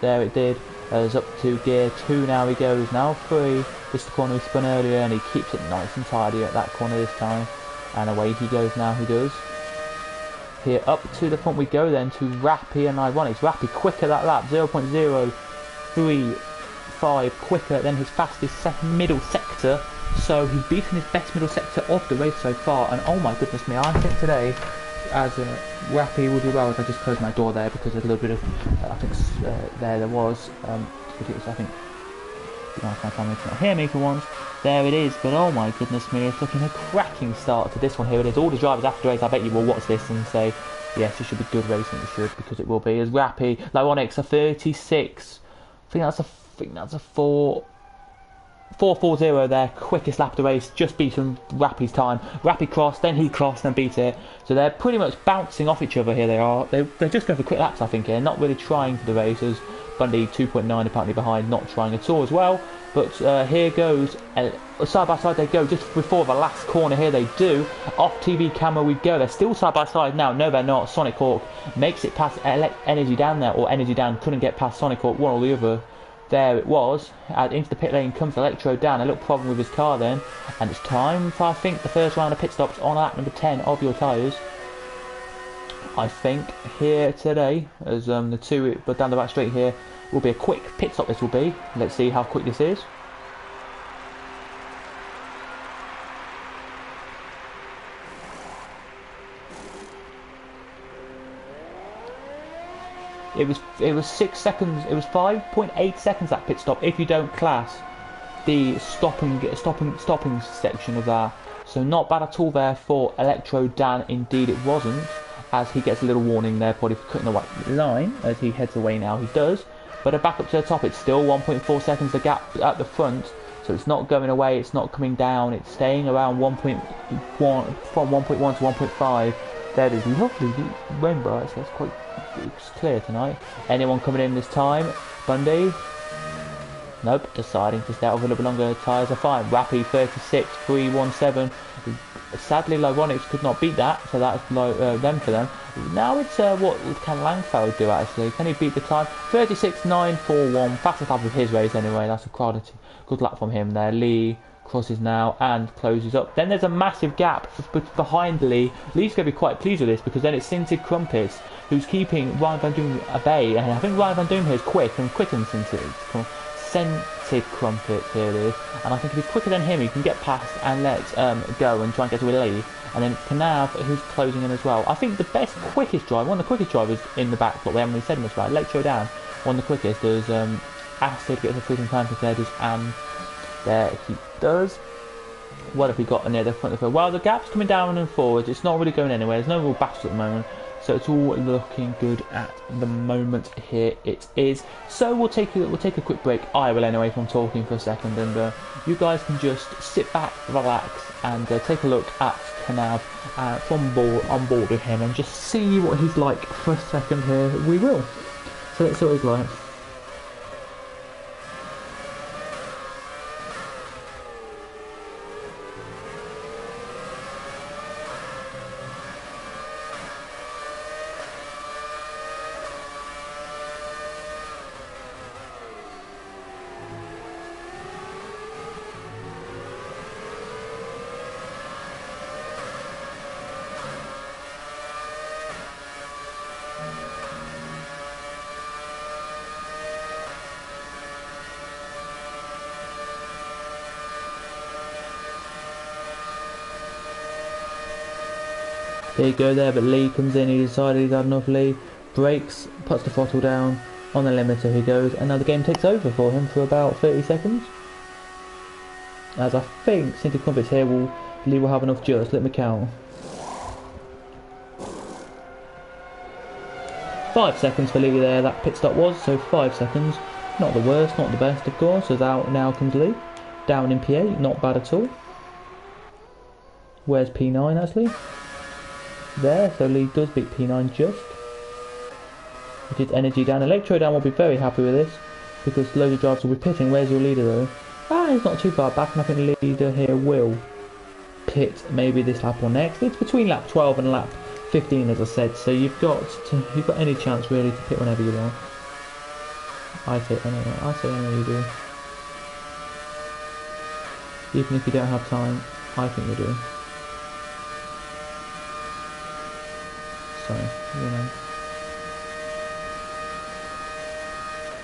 there it did. It's up to gear 2 now he goes, now 3. This is the corner he spun earlier, and he keeps it nice and tidy at that corner this time. And away he goes now, he does. Here up to the front we go then to Rappy and Onyx. Rappy quicker that lap, 0.035 quicker than his fastest middle sector. So he's beaten his best middle sector of the race so far. And oh my goodness me, I think today, as Rappy will do well, as I just closed my door there because there's a little bit of, I think there was, I think, my family cannot hear me for once. There it is, but oh my goodness me, it's looking a cracking start to this one. Here it is. All the drivers after the race, I bet you will watch this and say, yes, it should be good racing. It should, because it will be. As Rappy, like Onyx, a 36. I think that's a 440 there, quickest lap of the race, just beaten Rappy's time. Rappy crossed, then he crossed, then beat it. So they're pretty much bouncing off each other here. They are. They're just going for quick laps, I think. Here, not really trying for the races. Bundy 2.9 apparently behind, not trying at all as well. But here goes, side by side they go, just before the last corner here they do. Off TV camera we go, they're still side by side now, no they're not. Sonic Hawk makes it past Energy Down there, or Energy Down couldn't get past Sonic Hawk, one or the other. There it was, into the pit lane comes Electrode down, a little problem with his car then. And it's time for, I think, the first round of pit stops on lap number 10 of your tyres. I think here today, as the two, but down the back straight here, will be a quick pit stop. This will be. Let's see how quick this is. It was 6 seconds. It was 5.8 seconds that pit stop if you don't class the stopping section of that. So not bad at all there for Electro Dan. Indeed, it wasn't. As he gets a little warning there, probably for cutting the white line as he heads away now. He does. But back up to the top, it's still 1.4 seconds the gap at the front, so it's not going away, it's not coming down, it's staying around 1.1, from 1.1 to 1.5. There it is, lovely rainbow, so it's quite clear tonight. Anyone coming in this time? Bundy? Nope, deciding to stay out with a little bit longer. Tyres are fine. Rappy 36.317. Sadly, Ronix could not beat that, so that's them for them. Now it's what can Langford do actually? Can he beat the time? 36.941, fastest lap of his race anyway. That's a quality, good lap from him there. Lee crosses now and closes up. Then there's a massive gap behind Lee. Lee's going to be quite pleased with this because then it's Scented Comfits who's keeping Ryan Van Doom at bay, and I think Ryan Van Doom here is quick and quicker than Scented Comfits here it is, and I think if he's quicker than him he can get past and let go and try and get to Lee. And then Kanab, who's closing in as well. I think the quickest driver, one of the quickest drivers in the back block, we haven't really said in this right, Electro down, one of the quickest. There's Acid gets a freezing time for there, and there he does. What have we got near the front of the field? Well, the gap's coming down and forward, it's not really going anywhere, there's no real battles at the moment. So it's all looking good at the moment. Here it is. So we'll take a quick break. I will anyway from talking for a second, and you guys can just sit back, relax, and take a look at Kanab on board with him, and just see what he's like for a second here. We will. So let's see what he's like. There you go there, but Lee comes in, he decided he's had enough. Lee brakes, puts the throttle down, on the limiter he goes, and now the game takes over for him for about 30 seconds. As I think, since the Comfits here, Lee will have enough just, let me count. 5 seconds for Lee there, that pit stop was, so 5 seconds. Not the worst, not the best of course, so now comes Lee. Down in P8, not bad at all. Where's P9 actually? There, so Lee does beat P9 just. Which is energy down. Electrode down will be very happy with this, because loads of drivers will be pitting. Where's your leader though? He's not too far back, and I think the leader here will pit maybe this lap or next. It's between lap 12 and lap 15 as I said, so you've got any chance really to pit whenever you want. I say anyway you do. Even if you don't have time, I think you do. So, you know,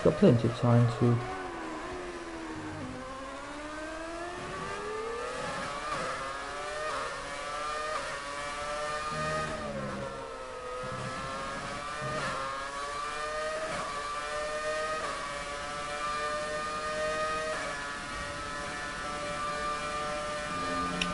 got plenty of time to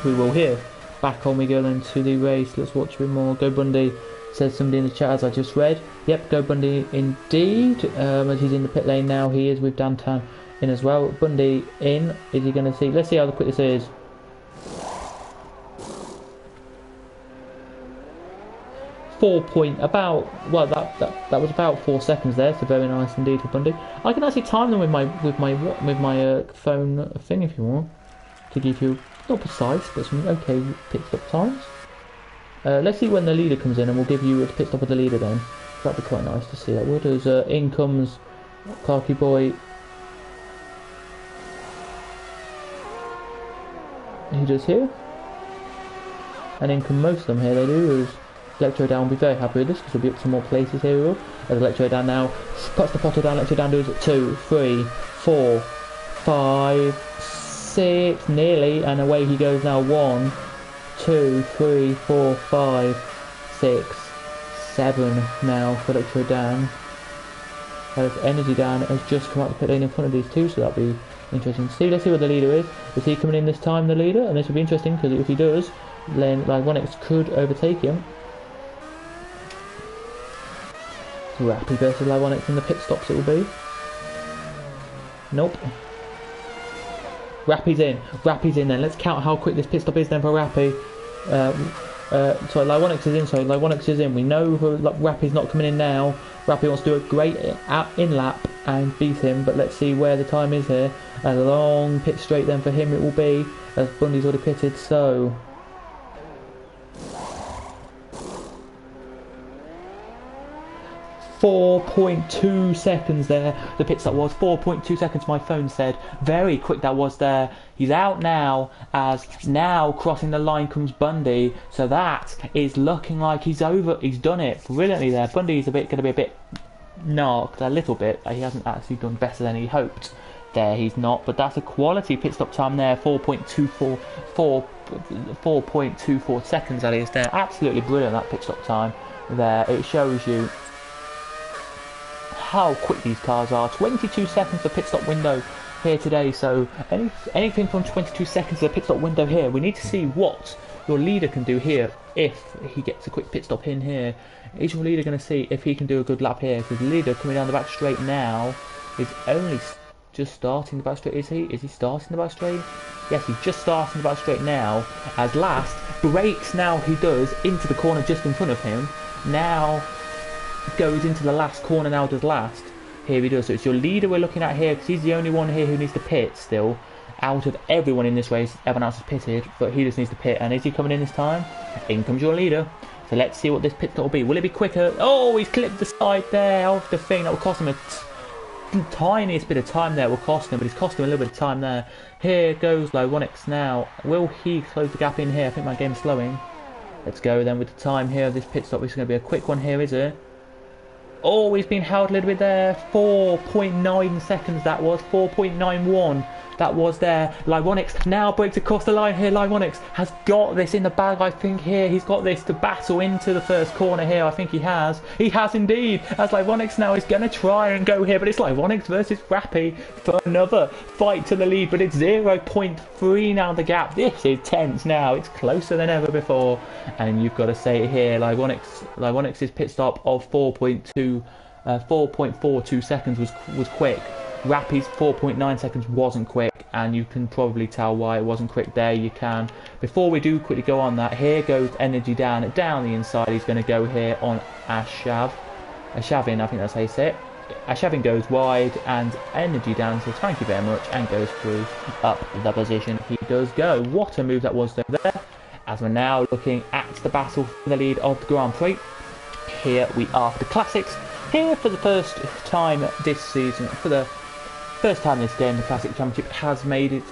we will hear. Back on we go then to the race. Let's watch a bit more. Go Bundy, says somebody in the chat as I just read. Yep, go Bundy indeed. As he's in the pit lane now, he is with Downtown in as well. Bundy in. Is he going to see? Let's see how quick this is. That was about 4 seconds there. So very nice indeed for Bundy. I can actually time them with my phone thing if you want, to give you not precise but some okay pit stop times. Let's see when the leader comes in, and we'll give you a pit stop of the leader then. That'd be quite nice to see that. What does in comes Clarky Boy. He does here, and in come most of them here. They do. As Electro down will be very happy with this, because we'll be up some more places here. We will. As Electro down now puts the throttle down. Electro down does 2, 3, 4, 5, 6, nearly, and away he goes now. 1, 2, 3, 4, 5, 6, 7 now for Electro down. Energy down has just come out the pit lane in front of these two, so that'll be interesting to see. Let's see what the leader is. Is he coming in this time, the leader? And this will be interesting, because if he does, then Onyx could overtake him. Rappy versus Onyx in the pit stops it will be. Nope. Rappy's in then. Let's count how quick this pit stop is then for Rappy. Sorry, Onyx is in, Onyx is in. We know Rappy's not coming in now. Rappy wants to do a great in lap and beat him, but let's see where the time is here. A long pit straight then for him it will be, as Bundy's already pitted, so... 4.2 seconds there, the pit stop was 4.2 seconds, my phone said. Very quick that was there. He's out now, as now crossing the line comes Bundy, so that is looking like he's done it brilliantly there. Bundy's going to be a bit knocked, a little bit. He hasn't actually done better than he hoped there, he's not, but that's a quality pit stop time there. 4.24 seconds that is there. Absolutely brilliant, that pit stop time there. It shows you how quick these cars are. 22 seconds for pit stop window here today, so anything from 22 seconds to the pit stop window here. We need to see what your leader can do here if he gets a quick pit stop in here. Is your leader going to see if he can do a good lap here? Because the leader coming down the back straight now is only just starting the back straight. Is he? Is he starting the back straight? Yes, he's just starting the back straight now. As last brakes now he does into the corner just in front of him. Now goes into the last corner now does last. Here he does. So it's your leader we're looking at here because he's the only one here who needs to pit still. Out of everyone in this race, everyone else is pitted, but he just needs to pit. And is he coming in this time? In comes your leader. So let's see what this pit stop will be. Will it be quicker? Oh, he's clipped the side there of the thing. That will cost him a tiniest bit of time there. Will cost him, but he's cost him a little bit of time there. Here goes Ronix now. Will he close the gap in here? I think my game's slowing. Let's go then with the time here of this pit stop. This is going to be a quick one here, is it? Oh, he's been held a little bit there. 4.9 seconds that was. 4.91. That was there. Onyx now breaks across the line here. Onyx has got this in the bag, I think, here. He's got this to battle into the first corner here. I think he has. He has indeed. As Onyx now is going to try and go here. But it's Onyx versus Rappy for another fight to the lead. But it's 0.3 now the gap. This is tense now. It's closer than ever before. And you've got to say here, Onyx's pit stop of 4.42 seconds was quick. Rappy's 4.9 seconds wasn't quick, and you can probably tell why it wasn't quick there. You can. Before we do quickly go on that, here goes energy down the inside. He's going to go here on Ashavin, I think that's how you say it. Ashavin goes wide and energy down, so thank you very much, and goes through up the position. He does go. What a move that was there. As we're now looking at the battle for the lead of the Grand Prix. Here we are for the Classics. Here for the first time this season, for the first time this game, the Classic Championship has made it.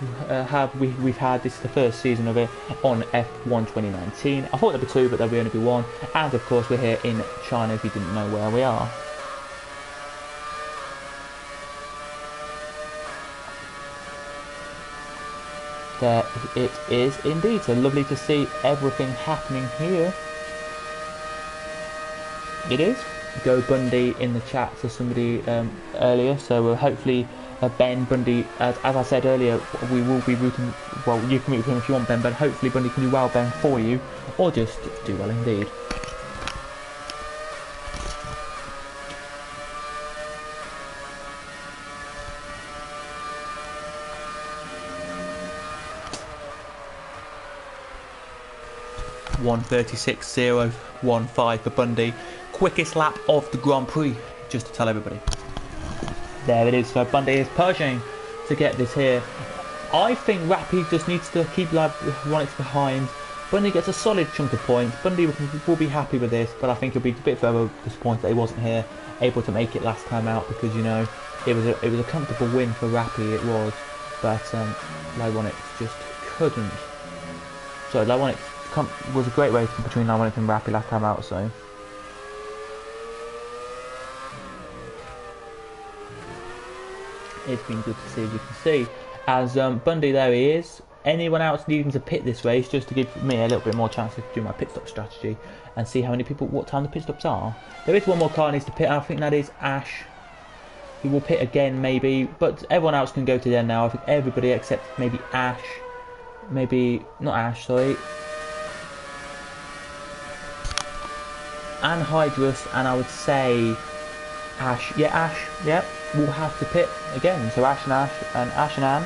We've had this is the first season of it on F1 2019. I thought there'd be two, but there'll only be one. And of course, we're here in China. If you didn't know where we are. There it is indeed. So lovely to see everything happening here. It is. Go Bundy in the chat to somebody earlier. So hopefully. Ben, Bundy, as I said earlier, we will be rooting, well, you can root for him if you want, Ben, but hopefully Bundy can do well, Ben, for you, or just do well indeed. .136.015 for Bundy. Quickest lap of the Grand Prix, just to tell everybody. There it is, so Bundy is pushing to get this here. I think Rappy just needs to keep Onyx behind. Bundy gets a solid chunk of points. Bundy will be happy with this, but I think he'll be a bit further disappointed that he wasn't here, able to make it last time out, because, you know, it was a comfortable win for Rappy, it was. But Onyx just couldn't. So Onyx was a great race between Onyx and Rappy last time out, so. It's been good to see, as you can see. As Bundy, there he is. Anyone else needing to pit this race, just to give me a little bit more chance to do my pit stop strategy and see how many people, what time the pit stops are. There is one more car needs to pit, and I think that is Ash. He will pit again, maybe, but everyone else can go to the end now. I think everybody except maybe Ash. Maybe, not Ash, sorry. Anhydrous, and I would say Ash. Yeah, Ash, yeah. Will have to pit again, so Ash and Ann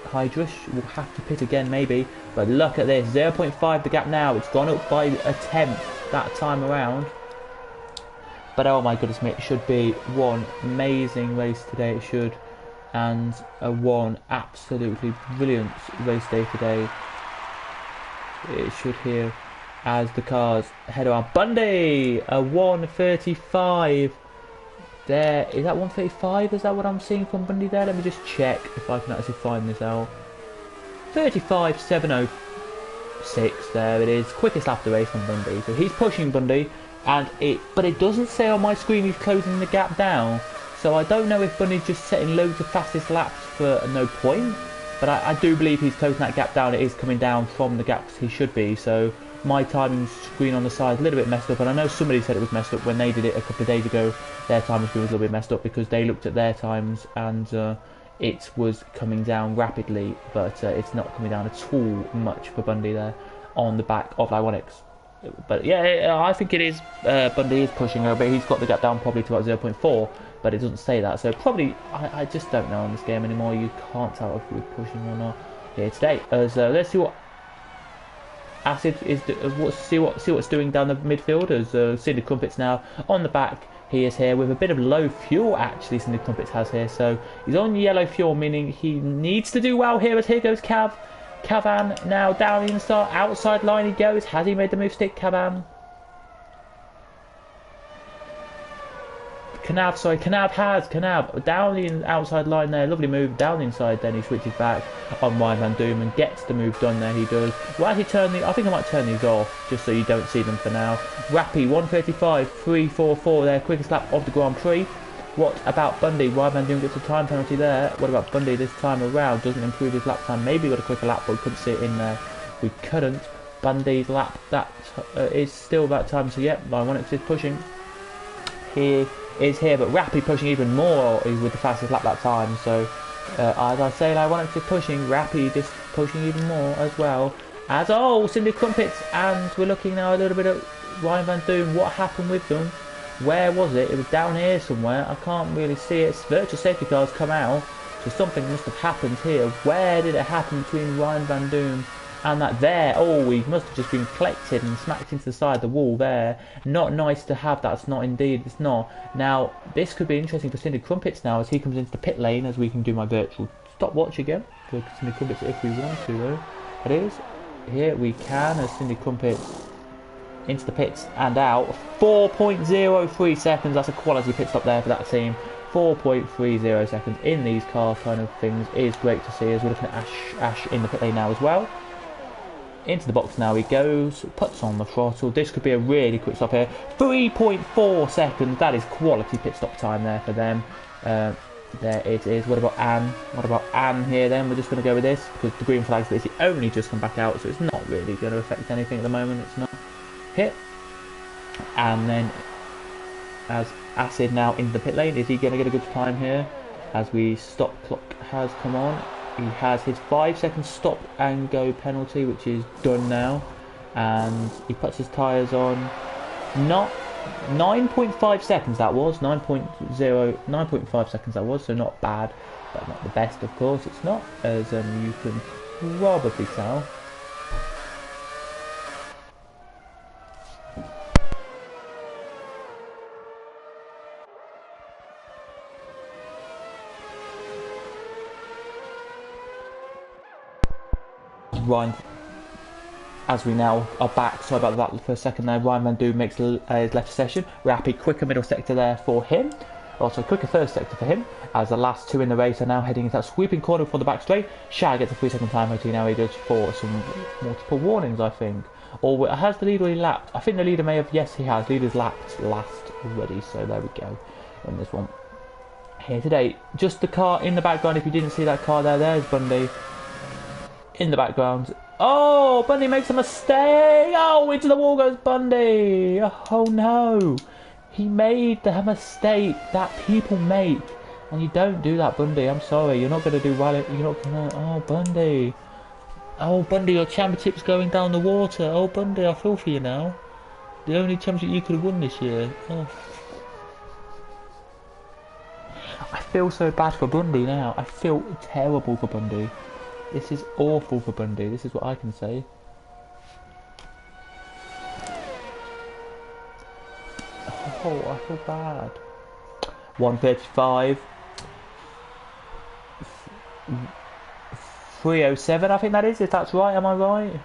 Hydrous will have to pit again maybe, but look at this, 0.5 the gap now. It's gone up by a tenth that time around, but oh my goodness me, it should be one amazing race today, it should, and a one absolutely brilliant race day today. It should here as the cars head around. Bundy, a 1:35. There, is that 1:35? Is that what I'm seeing from Bundy there? Let me just check if I can actually find this out. 35.706, there it is. Quickest lap of the race from Bundy. So he's pushing Bundy, but it doesn't say on my screen he's closing the gap down. So I don't know if Bundy's just setting loads of fastest laps for no point. But I do believe he's closing that gap down. It is coming down from the gaps he should be. So my timing screen on the side is a little bit messed up, and I know somebody said it was messed up when they did it a couple of days ago. Their timing screen was a little bit messed up because they looked at their times and it was coming down rapidly, but it's not coming down at all much for Bundy there on the back of Onyx. But yeah, I think it is. Bundy is pushing a bit. He's got the gap down probably to about 0.4, but it doesn't say that. So probably, I just don't know in this game anymore. You can't tell if we're pushing or not here today. So let's see what Acid is. See what it's doing down the midfield. As Cindy Comfits now on the back. He is here with a bit of low fuel. Actually, Cindy Comfits has here. So he's on yellow fuel, meaning he needs to do well here. As here goes Cavan now down the inside, outside line he goes. Has he made the move stick, Cavan? Kanab down the outside line there. Lovely move down the inside. Then he switches back on Ryan Van Doom and gets the move done there. He does. Well, actually I think I might turn these off just so you don't see them for now. Rappy 135, 344 there. Quickest lap of the Grand Prix. What about Bundy? Ryan Van Doom gets a time penalty there. What about Bundy this time around? Doesn't improve his lap time. Maybe got a quicker lap, but we couldn't see it in there. We couldn't. Bundy's lap, that is still that time. So yeah, Onyx is pushing. He is here, but Rappy pushing even more with the fastest lap that time. So as I say, Onyx is pushing. Rappy just pushing even more as well. As Cindy Crumpets, and we're looking now a little bit at Ryan Van Doom. What happened with them? Where was it? It was down here somewhere. I can't really see it. Virtual safety cars come out, so something must have happened here. Where did it happen between Ryan Van Doom and that there? He must have just been collected and smacked into the side of the wall there. Not nice to have that. It's not indeed. It's not. Now, this could be interesting for Cindy Crumpets now as he comes into the pit lane, as we can do my virtual stopwatch again for Cindy Crumpets if we want to, though. It is. Here we can, as Cindy Crumpets into the pits and out. 4.03 seconds. That's a quality pit stop there for that team. 4.30 seconds in these car kind of things is great to see, as we're looking at Ash in the pit lane now as well. Into the box now he goes, puts on the throttle. This could be a really quick stop here. 3.4 seconds. That is quality pit stop time there for them. There it is. What about Anne? What about Anne here then? We're just going to go with this because the green flag's basically only just come back out, so it's not really going to affect anything at the moment. It's not. Hit. And then as Acid now into the pit lane, is he going to get a good time here? As we stop clock has come on. He has his 5-second stop and go penalty, which is done now. And he puts his tyres on. Not 9.5 seconds that was. 9.5 seconds that was, so not bad. But not the best, of course. It's not, as you can probably tell. Ryan, as we now are back, sorry about that for a second there, Ryan Van Doom makes his left session. Rapid, quicker middle sector there for him. Also quicker third sector for him, as the last two in the race are now heading into that sweeping corner for the back straight. Shah gets a 3-second time penalty now. He goes for some multiple warnings, I think. Or has the leader already lapped? I think the leader may have, yes he has. Leader's lapped last already, so there we go in this one. Here today, just the car in the background, if you didn't see that car there, there's Bundy. In the background. Bundy makes a mistake. Into the wall goes Bundy. Oh no. He made the mistake that people make. And you don't do that, Bundy. I'm sorry. You're not going to do well. You're not going to... Bundy. Bundy, your championship's going down the water. Bundy, I feel for you now. The only championship you could have won this year. I feel so bad for Bundy now. I feel terrible for Bundy. This is awful for Bundy, this is what I can say. I feel bad. 135. 307, I think that is, if that's right, am I right?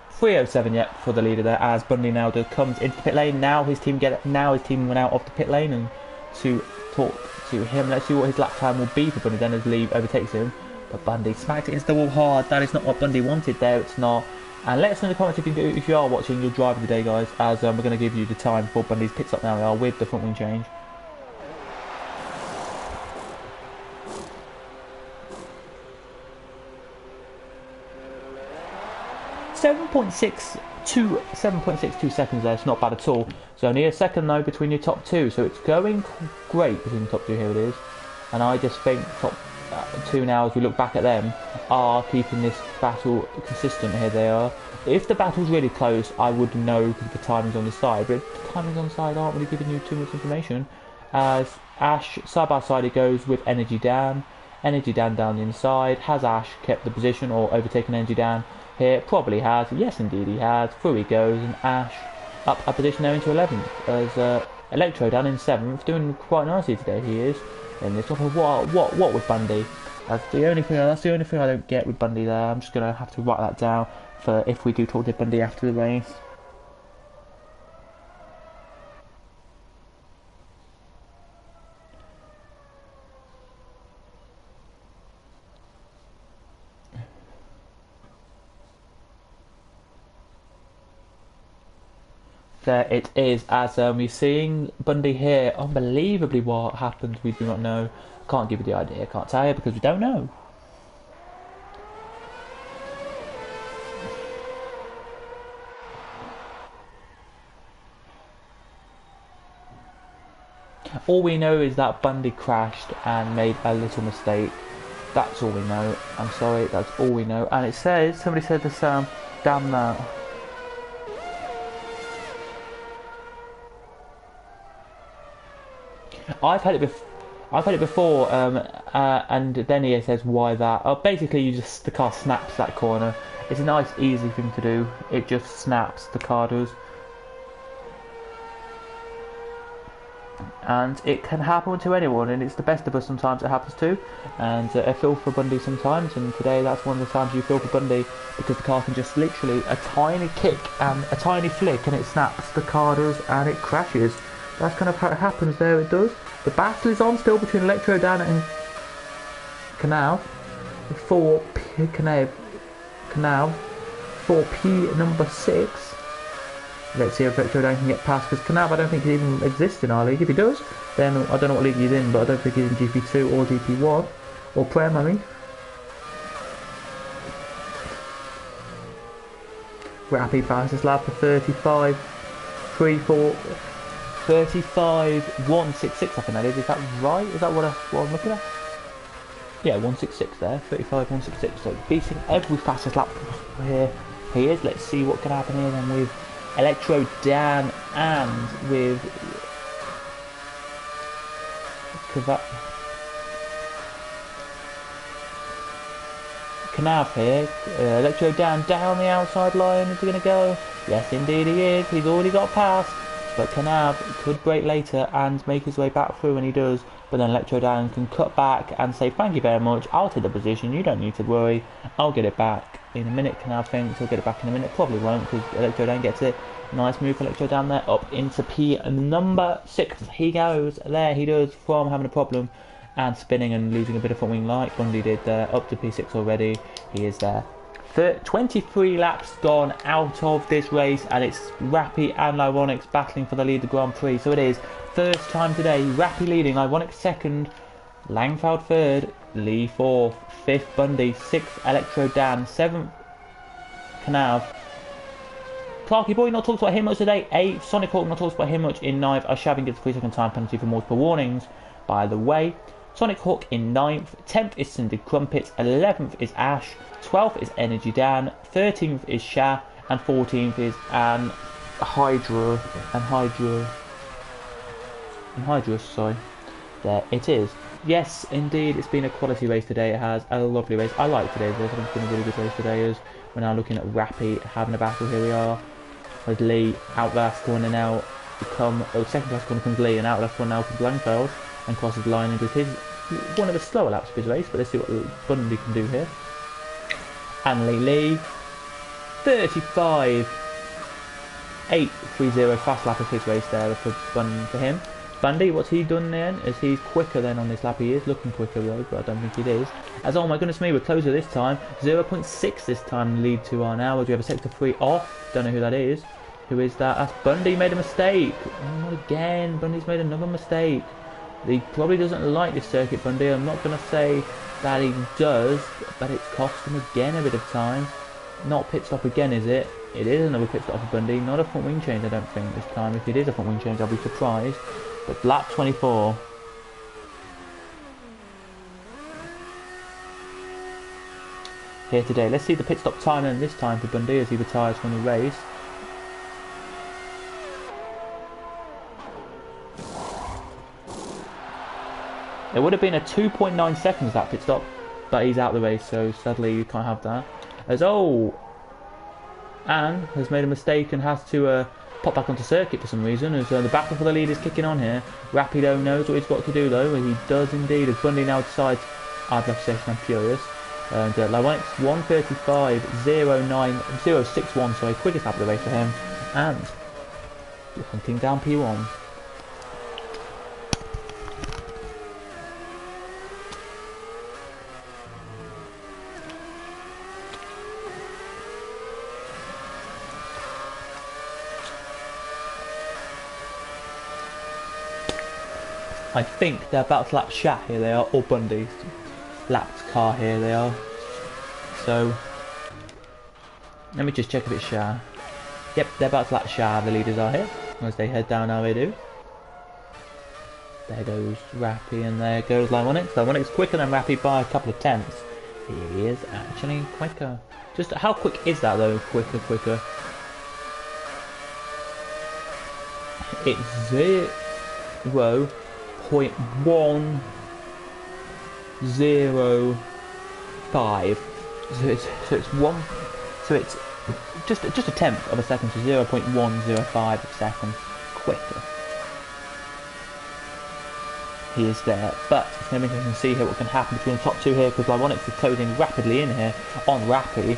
307, yeah, for the leader there, as Bundy now comes into the pit lane. Now his team went out of the pit lane, and to talk to him. Let's see what his lap time will be for Bundy then as Lee overtakes him. But Bundy smacked it into the wall hard. That is not what Bundy wanted there. It's not. And let us know in the comments if you are watching your drive of the day, guys, as we're going to give you the time for Bundy's pit stop now. We are with the front wing change. .7.62 seconds there. It's not bad at all. So only a second though between your top two. So it's going great between the top two. Here it is. and I just think top two now, as we look back at them, are keeping this battle consistent. Here they are. If the battle's really close, I would know because the timing's on the side, but if the timing's on the side, aren't really giving you too much information. As Ash, side by side, it goes with Energy Dan. Energy Dan down the inside. Has Ash kept the position or overtaken Energy Dan here? Probably has. Yes, indeed he has. Through he goes, and Ash up a position there into 11th. As Electro down in 7th, doing quite nicely today. He is in this. What with Bundy? That's the only thing I don't get with Bundy there. I'm just gonna have to write that down for if we do talk to Bundy after the race. There it is, as we're seeing Bundy here. Unbelievably, what happened, we do not know. Can't give you the idea, can't tell you because we don't know. All we know is that Bundy crashed and made a little mistake. That's all we know. I'm sorry, that's all we know. And it says, somebody said the sound, damn that. I've had it before, and then he says, why that? Basically, the car snaps that corner. It's a nice, easy thing to do. It just snaps, the car does. And it can happen to anyone, and it's the best of us sometimes it happens to. And I feel for Bundy sometimes, and today that's one of the times you feel for Bundy, because the car can just literally, a tiny kick and a tiny flick, and it snaps, the car does, and it crashes. That's kind of how it happens there, it does. The battle is on still between Electro, Dan and Kanab for Kanab for P number 6. Let's see if Electro Dan can get past, because Kanab I don't think he even exists in our league. If he does, then I don't know what league he's in, but I don't think he's in GP2 or GP1 or Prem, I mean. Rappy fastest lap for 35, 3-4. 35.166, I think that is. Is that right? Is that what I'm looking at? Yeah, 166 there. 35.166. So beating every fastest lap here. He is. Let's see what can happen here then with Electro Dan and with Kanab here. Electro Dan down the outside line. Is he going to go? Yes, indeed he is. He's already got past. But Kanab could brake later and make his way back through, and he does. But then Electro Dan can cut back and say, thank you very much, I'll take the position, you don't need to worry, I'll get it back in a minute. Kanab thinks he'll get it back in a minute, probably won't, because Electro Dan gets it. Nice move for Electro Dan there, up into P number 6. He goes, there he does, from having a problem and spinning and losing a bit of front wing like Bundy did there, up to P6 already. He is there. 23 laps gone out of this race, and it's Rappy and Ronix battling for the lead of the Grand Prix. So it is first time today, Rappy leading, Ronix second, Langford third, Lee fourth, fifth Bundy, sixth Electro Dan, seventh Kanab. Clarky Boy not talked about him much today, 8th Sonic Hawk not talked about him much in 9th. Shabby gets a 3-second time penalty for multiple warnings, by the way. Sonic Hawk in 9th, 10th is Cindy Crumpets, 11th is Ash, 12th is Energy Dan, 13th is Shah, and 14th is Anhydrous, sorry. There it is. Yes, indeed, it's been a quality race today. It has a lovely race. I like today's race. I think it's been a really good race today. As we're now looking at Rappy having a battle. Here we are with Lee out last corner now. Second last corner comes Lee, and out last corner now comes Langford and crosses the line and does one of the slower laps of his race. But let's see what Bundy can do here. And Lee 35.830 fast lap of his race there for him. Bundy, what's he done then? Is he quicker then on this lap? He is looking quicker though, but I don't think it is. As oh my goodness me, we're closer this time. 0.6 this time lead to our now. We have a sector 3 off. Don't know who that is. Who is that? That's Bundy made a mistake. Oh, not again. Bundy's made another mistake. He probably doesn't like this circuit, Bundy. I'm not going to say that he does, but it's cost him again a bit of time. Not pit stop again, is it? It is another pit stop for Bundy. Not a front wing change, I don't think, this time. If it is a front wing change, I'll be surprised. But lap 24. here today. Let's see the pit stop time and this time for Bundy as he retires from the race. It would have been a 2.9 seconds that pit stop, but he's out of the race, so sadly you can't have that. As Anne has made a mistake and has to pop back onto circuit for some reason, as the battle for the lead is kicking on here. Rapido knows what he's got to do though, he does indeed, as Bundy now decides, I've left session, I'm furious. And Onyx 1:35.09.061, so quickest lap of the race for him, and we're hunting down P1. I think they're about to lap Shah, here they are, or Bundy. Lapped car, here they are. So, let me just check if it's Shah. Yep, they're about to lap Shah, the leaders are here. As they head down, now they do. There goes Rappy, and there goes Onyx. Onyx quicker than Rappy by a couple of tenths. He is actually quicker. Just how quick is that though? Quicker. It's 0.105. So it's just a tenth of a second, so 0.105 seconds quicker. He is there, but it's going to be interesting to see here what can happen between the top two here, because Onyx is closing rapidly in here on Rappy.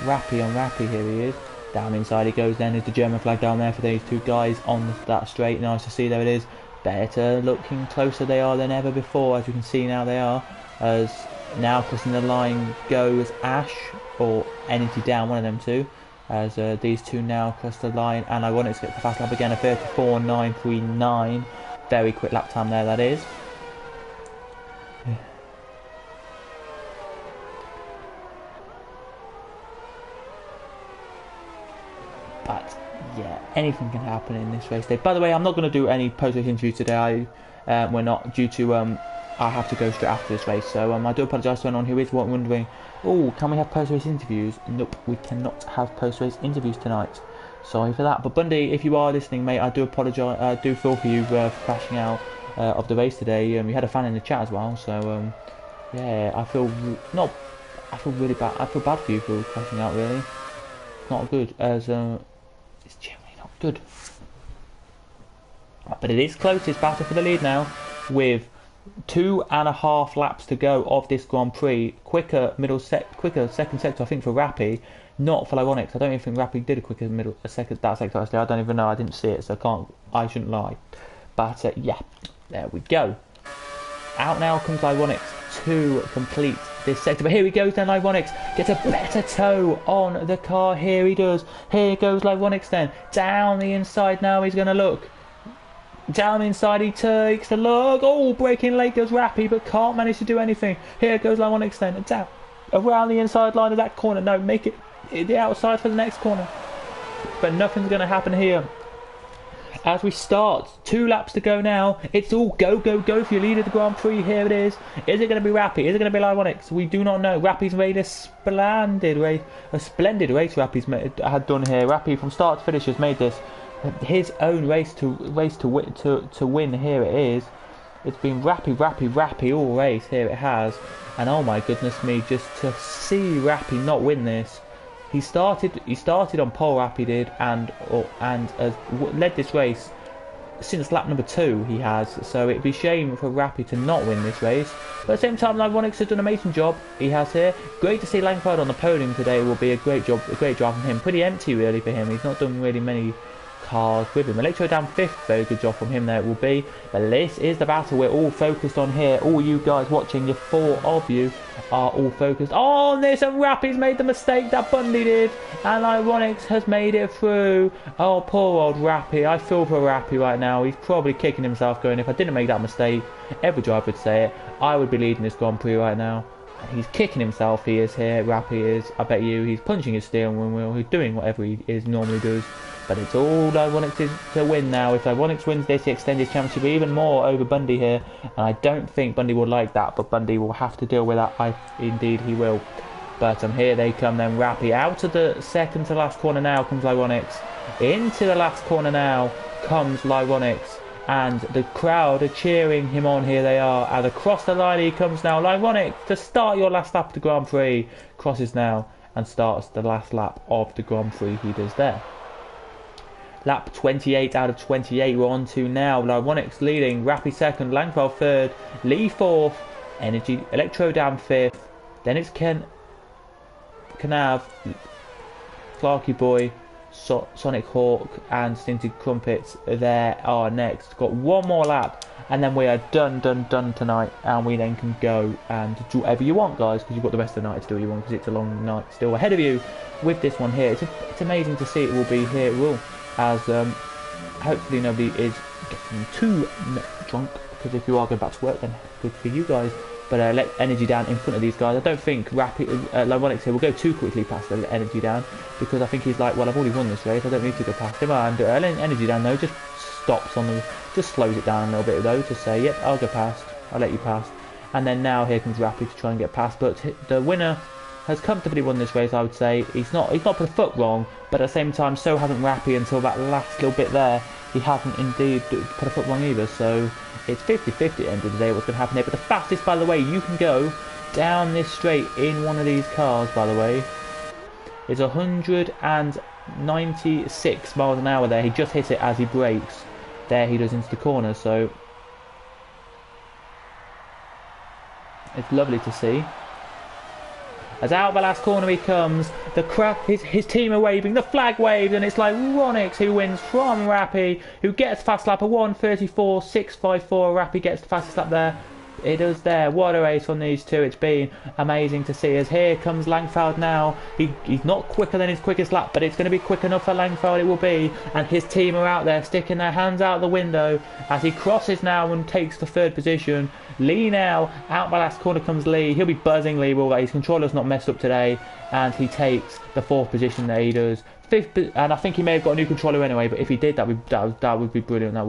Rappy on Rappy, here he is. Down inside he goes, then is the German flag down there for these two guys on that straight. Nice to see, there it is. Better looking closer they are than ever before, as you can see now they are. As now crossing the line goes Ash, or Energy Down, one of them two. As these two now cross the line, and Onyx gets the fast lap again, a 34.939. Very quick lap time there, that is. But yeah, anything can happen in this race day. By the way, I'm not going to do any post-race interviews today. We're not, due to I have to go straight after this race. So I do apologise to anyone who is wondering, oh, can we have post-race interviews? Nope, we cannot have post-race interviews tonight. Sorry for that. But Bundy, if you are listening, mate, I do apologise. I do feel for you for crashing out of the race today. We had a fan in the chat as well, so yeah, I feel really bad. I feel bad for you for crashing out. Really, not good. As it's generally not good. But it is close. It's battle for the lead now, with 2.5 laps to go of this Grand Prix. Quicker second sector, I think, for Rappy, not for Onyx. I don't even think Rappy did a quicker second sector. I don't even know. I didn't see it, so I shouldn't lie. But yeah, there we go. Out now comes Onyx to complete this sector. But here he goes then, Onyx gets a better toe on the car. Here he does. Here goes Onyx then. Down the inside now he's going to look. Down inside he takes a look. Oh, breaking late goes Rappy, but can't manage to do anything. Here goes Onyx then. Down around the inside line of that corner. No, make it the outside for the next corner. But nothing's going to happen here. As we start, 2 laps to go now. It's all go for your leader of the Grand Prix. Here it is. Is it going to be Rappy? Is it going to be Onyx? We do not know. Rappy's made a splendid race. Rappy's had done here. Rappy from start to finish has made this his own race to win. Here it is. It's been Rappy all race. Here it has. And oh my goodness me, just to see Rappy not win this. He started on pole, Rappy did, and has led this race since lap number 2. He has, so it'd be a shame for Rappy to not win this race. But at the same time, Onyx has done an amazing job. He has here. Great to see Langford on the podium today. Will be a great job from him. Pretty empty really for him. He's not done really many cars with him. Electro down 5th, very good job from him there it will be. But this is the battle we're all focused on here. All you guys watching, the 4 of you are all focused on this, and Rappy's made the mistake that Bundy did, and Onyx has made it through. Oh, poor old Rappy. I feel for Rappy right now. He's probably kicking himself going, if I didn't make that mistake, every driver would say it, I would be leading this Grand Prix right now. And he's kicking himself, he is here, Rappy is. I bet you he's punching his steering wheel, he's doing whatever he normally does. But it's all Onyx to win now. If Onyx wins this, he extends his championship even more over Bundy here. And I don't think Bundy will like that, but Bundy will have to deal with that. Indeed he will. But here they come then, Rappy out of the second to last corner now comes Onyx. Into the last corner now comes Onyx. And the crowd are cheering him on, here they are. And across the line he comes now, Onyx, to start your last lap of the Grand Prix. Crosses now and starts the last lap of the Grand Prix he does there. Lap 28 out of 28 we're on to now. Onyx leading, Rappy second, Langford third, Lee fourth, Electro down fifth. Then it's Kanab, Clarky Boy, Sonic Hawk and Stinted Comfits there are next. Got one more lap and then we are done tonight, and we then can go and do whatever you want, guys, because you've got the rest of the night to do what you want, because it's a long night still ahead of you with this one here. It's amazing to see it will be here. It will, as hopefully nobody is getting too drunk, because if you are going back to work then good for you guys. But let energy down in front of these guys. I don't think Onyx here will go too quickly past the energy down, because I think he's like, well, I've already won this race, I don't need to go past him. And energy down though just stops on the, just slows it down a little bit though, to say, yep, I'll go past, I'll let you past. And then now here comes Rappy to try and get past, but the winner has comfortably won this race, I would say. He's not put a foot wrong, but at the same time, so hasn't Rappy until that last little bit there. He hasn't indeed put a foot wrong either, so it's 50-50 at the end of the day what's going to happen here. But the fastest, by the way, you can go down this straight in one of these cars, by the way, is 196 miles an hour there. He just hit it as he brakes. There he does into the corner, so it's lovely to see. As out the last corner he comes, the crowd, his team are waving, the flag waves, and it's like Ronix who wins from Rappy, who gets fast lap of 1:34.654. Rappy gets the fastest lap there. It is there. What a race on these two. It's been amazing to see. As here comes Langford now. He's not quicker than his quickest lap, but it's going to be quick enough for Langford, it will be. And his team are out there sticking their hands out the window as he crosses now and takes the third position. Lee now, out by last corner comes Lee. He'll be buzzing Lee, will his controller's not messed up today, and he takes the fourth position there. He does fifth, and I think he may have got a new controller anyway, but if he did, that would be brilliant. That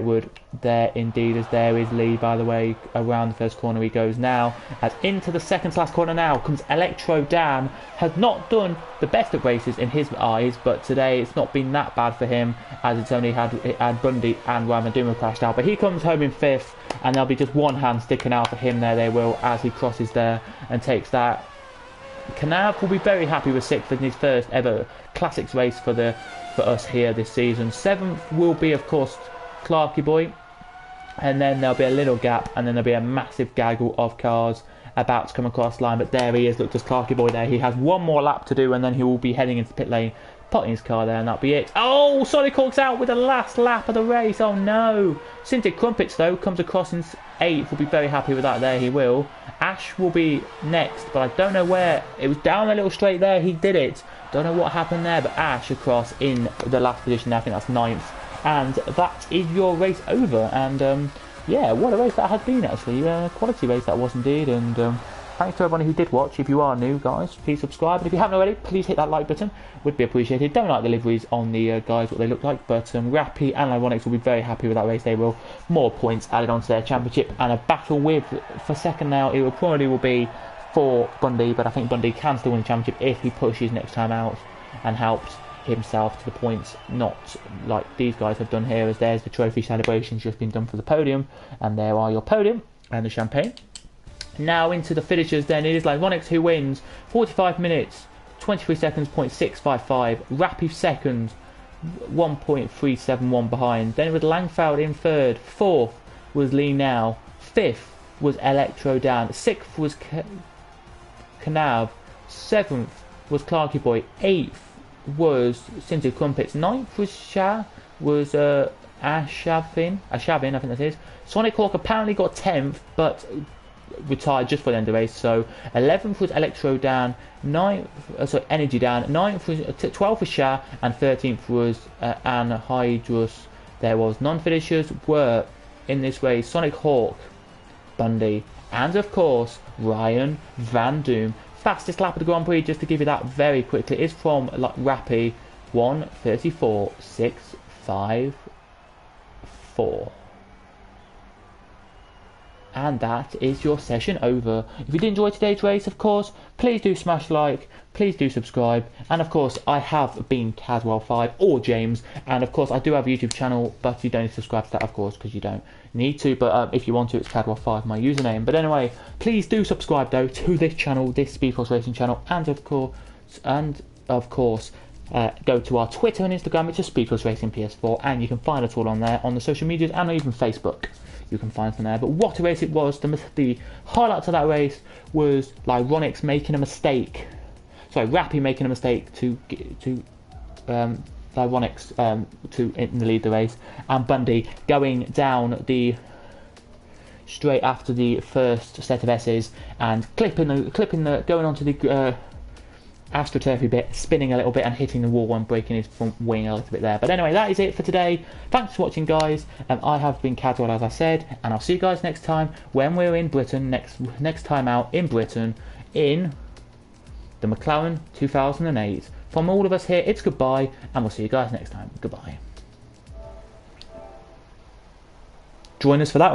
would. There indeed, as there is Lee, by the way. Around the first corner he goes now, as into the second to last corner now comes Electro. Dan has not done the best of races in his eyes, but today it's not been that bad for him, as it's only had Bundy and Ramaduma crashed out. But he comes home in fifth, and there'll be just one hand sticking out for him there, they will, as he crosses there and takes that. Kanab will be very happy with sixth in his first ever classics race for us here this season. Seventh will be, of course, Clarky Boy, and then there'll be a little gap, and then there'll be a massive gaggle of cars about to come across the line. But there he is, look, just Clarky Boy there. He has one more lap to do, and then he will be heading into pit lane, putting his car there, and that'll be it. Oh, Sonic Hawk's out with the last lap of the race. Oh no. Stinted Comfits though comes across in 8th. Will be very happy with that there, he will. Ash will be next, but I don't know where. It was down a little straight there, he did it. Don't know what happened there, but Ash across in the last position there. I think that's 9th. And that is your race over. And yeah, what a race that has been, actually. Quality race that was indeed. And thanks to everybody who did watch. If you are new, guys, please subscribe. And if you haven't already, please hit that like button. Would be appreciated. Don't like the liveries on the guys, what they look like. But Rappy and Onyx will be very happy with that race. They will. More points added onto their championship. And a battle with, for second now, it will probably be for Bundy. But I think Bundy can still win the championship if he pushes next time out and helps himself to the points, not like these guys have done here, as there's the trophy celebrations just been done for the podium, and there are your podium and the champagne. Now into the finishers then. It is like Onyx who wins, 45 minutes 23 seconds, 0.655. Rappy second, 1.371 behind. Then with Langford in third. Fourth was Lee now. Fifth was Electro down. Sixth was Kanab. Seventh was Clarky Boy. Eighth was Stinted Comfits. 9th was Shah, was Ashavin, I think that is. Sonic Hawk apparently got 10th, but retired just for the end of the race. So 11th was Electro down, 9th, Energy down, 9th was 12th was Shah, and 13th was Anhydrous. There was non-finishers were in this race Sonic Hawk, Bundy, and of course Ryan Van Doom. Fastest lap of the Grand Prix, just to give you that very quickly, is from Rappy, 1:34.654. And that is your session over. If you did enjoy today's race, of course, please do smash like, please do subscribe, and of course I have been Cadwell5 or James, and of course I do have a YouTube channel, but you don't need to subscribe to that, of course, because you don't need to, but if you want to, it's Cadwell5, my username. But anyway, please do subscribe though to this channel, this Speed Force Racing channel, and of course go to our Twitter and Instagram, it's just Speed Force Racing PS4, and you can find us all on there, on the social medias, and even Facebook. You can find from there. But what a race it was. The highlights of that race was like Ronix making a mistake. Sorry, Rappy making a mistake to Onyx to lead the race, and Bundy going down the straight after the first set of S's and clipping the going onto the astroturfy bit, spinning a little bit and hitting the wall and breaking his front wing a little bit there. But anyway, that is it for today. Thanks for watching, guys. I have been Cadwell, as I said, and I'll see you guys next time when we're in Britain, next time out in Britain in the McLaren 2008. From all of us here, it's goodbye, and we'll see you guys next time. Goodbye. Join us for that race.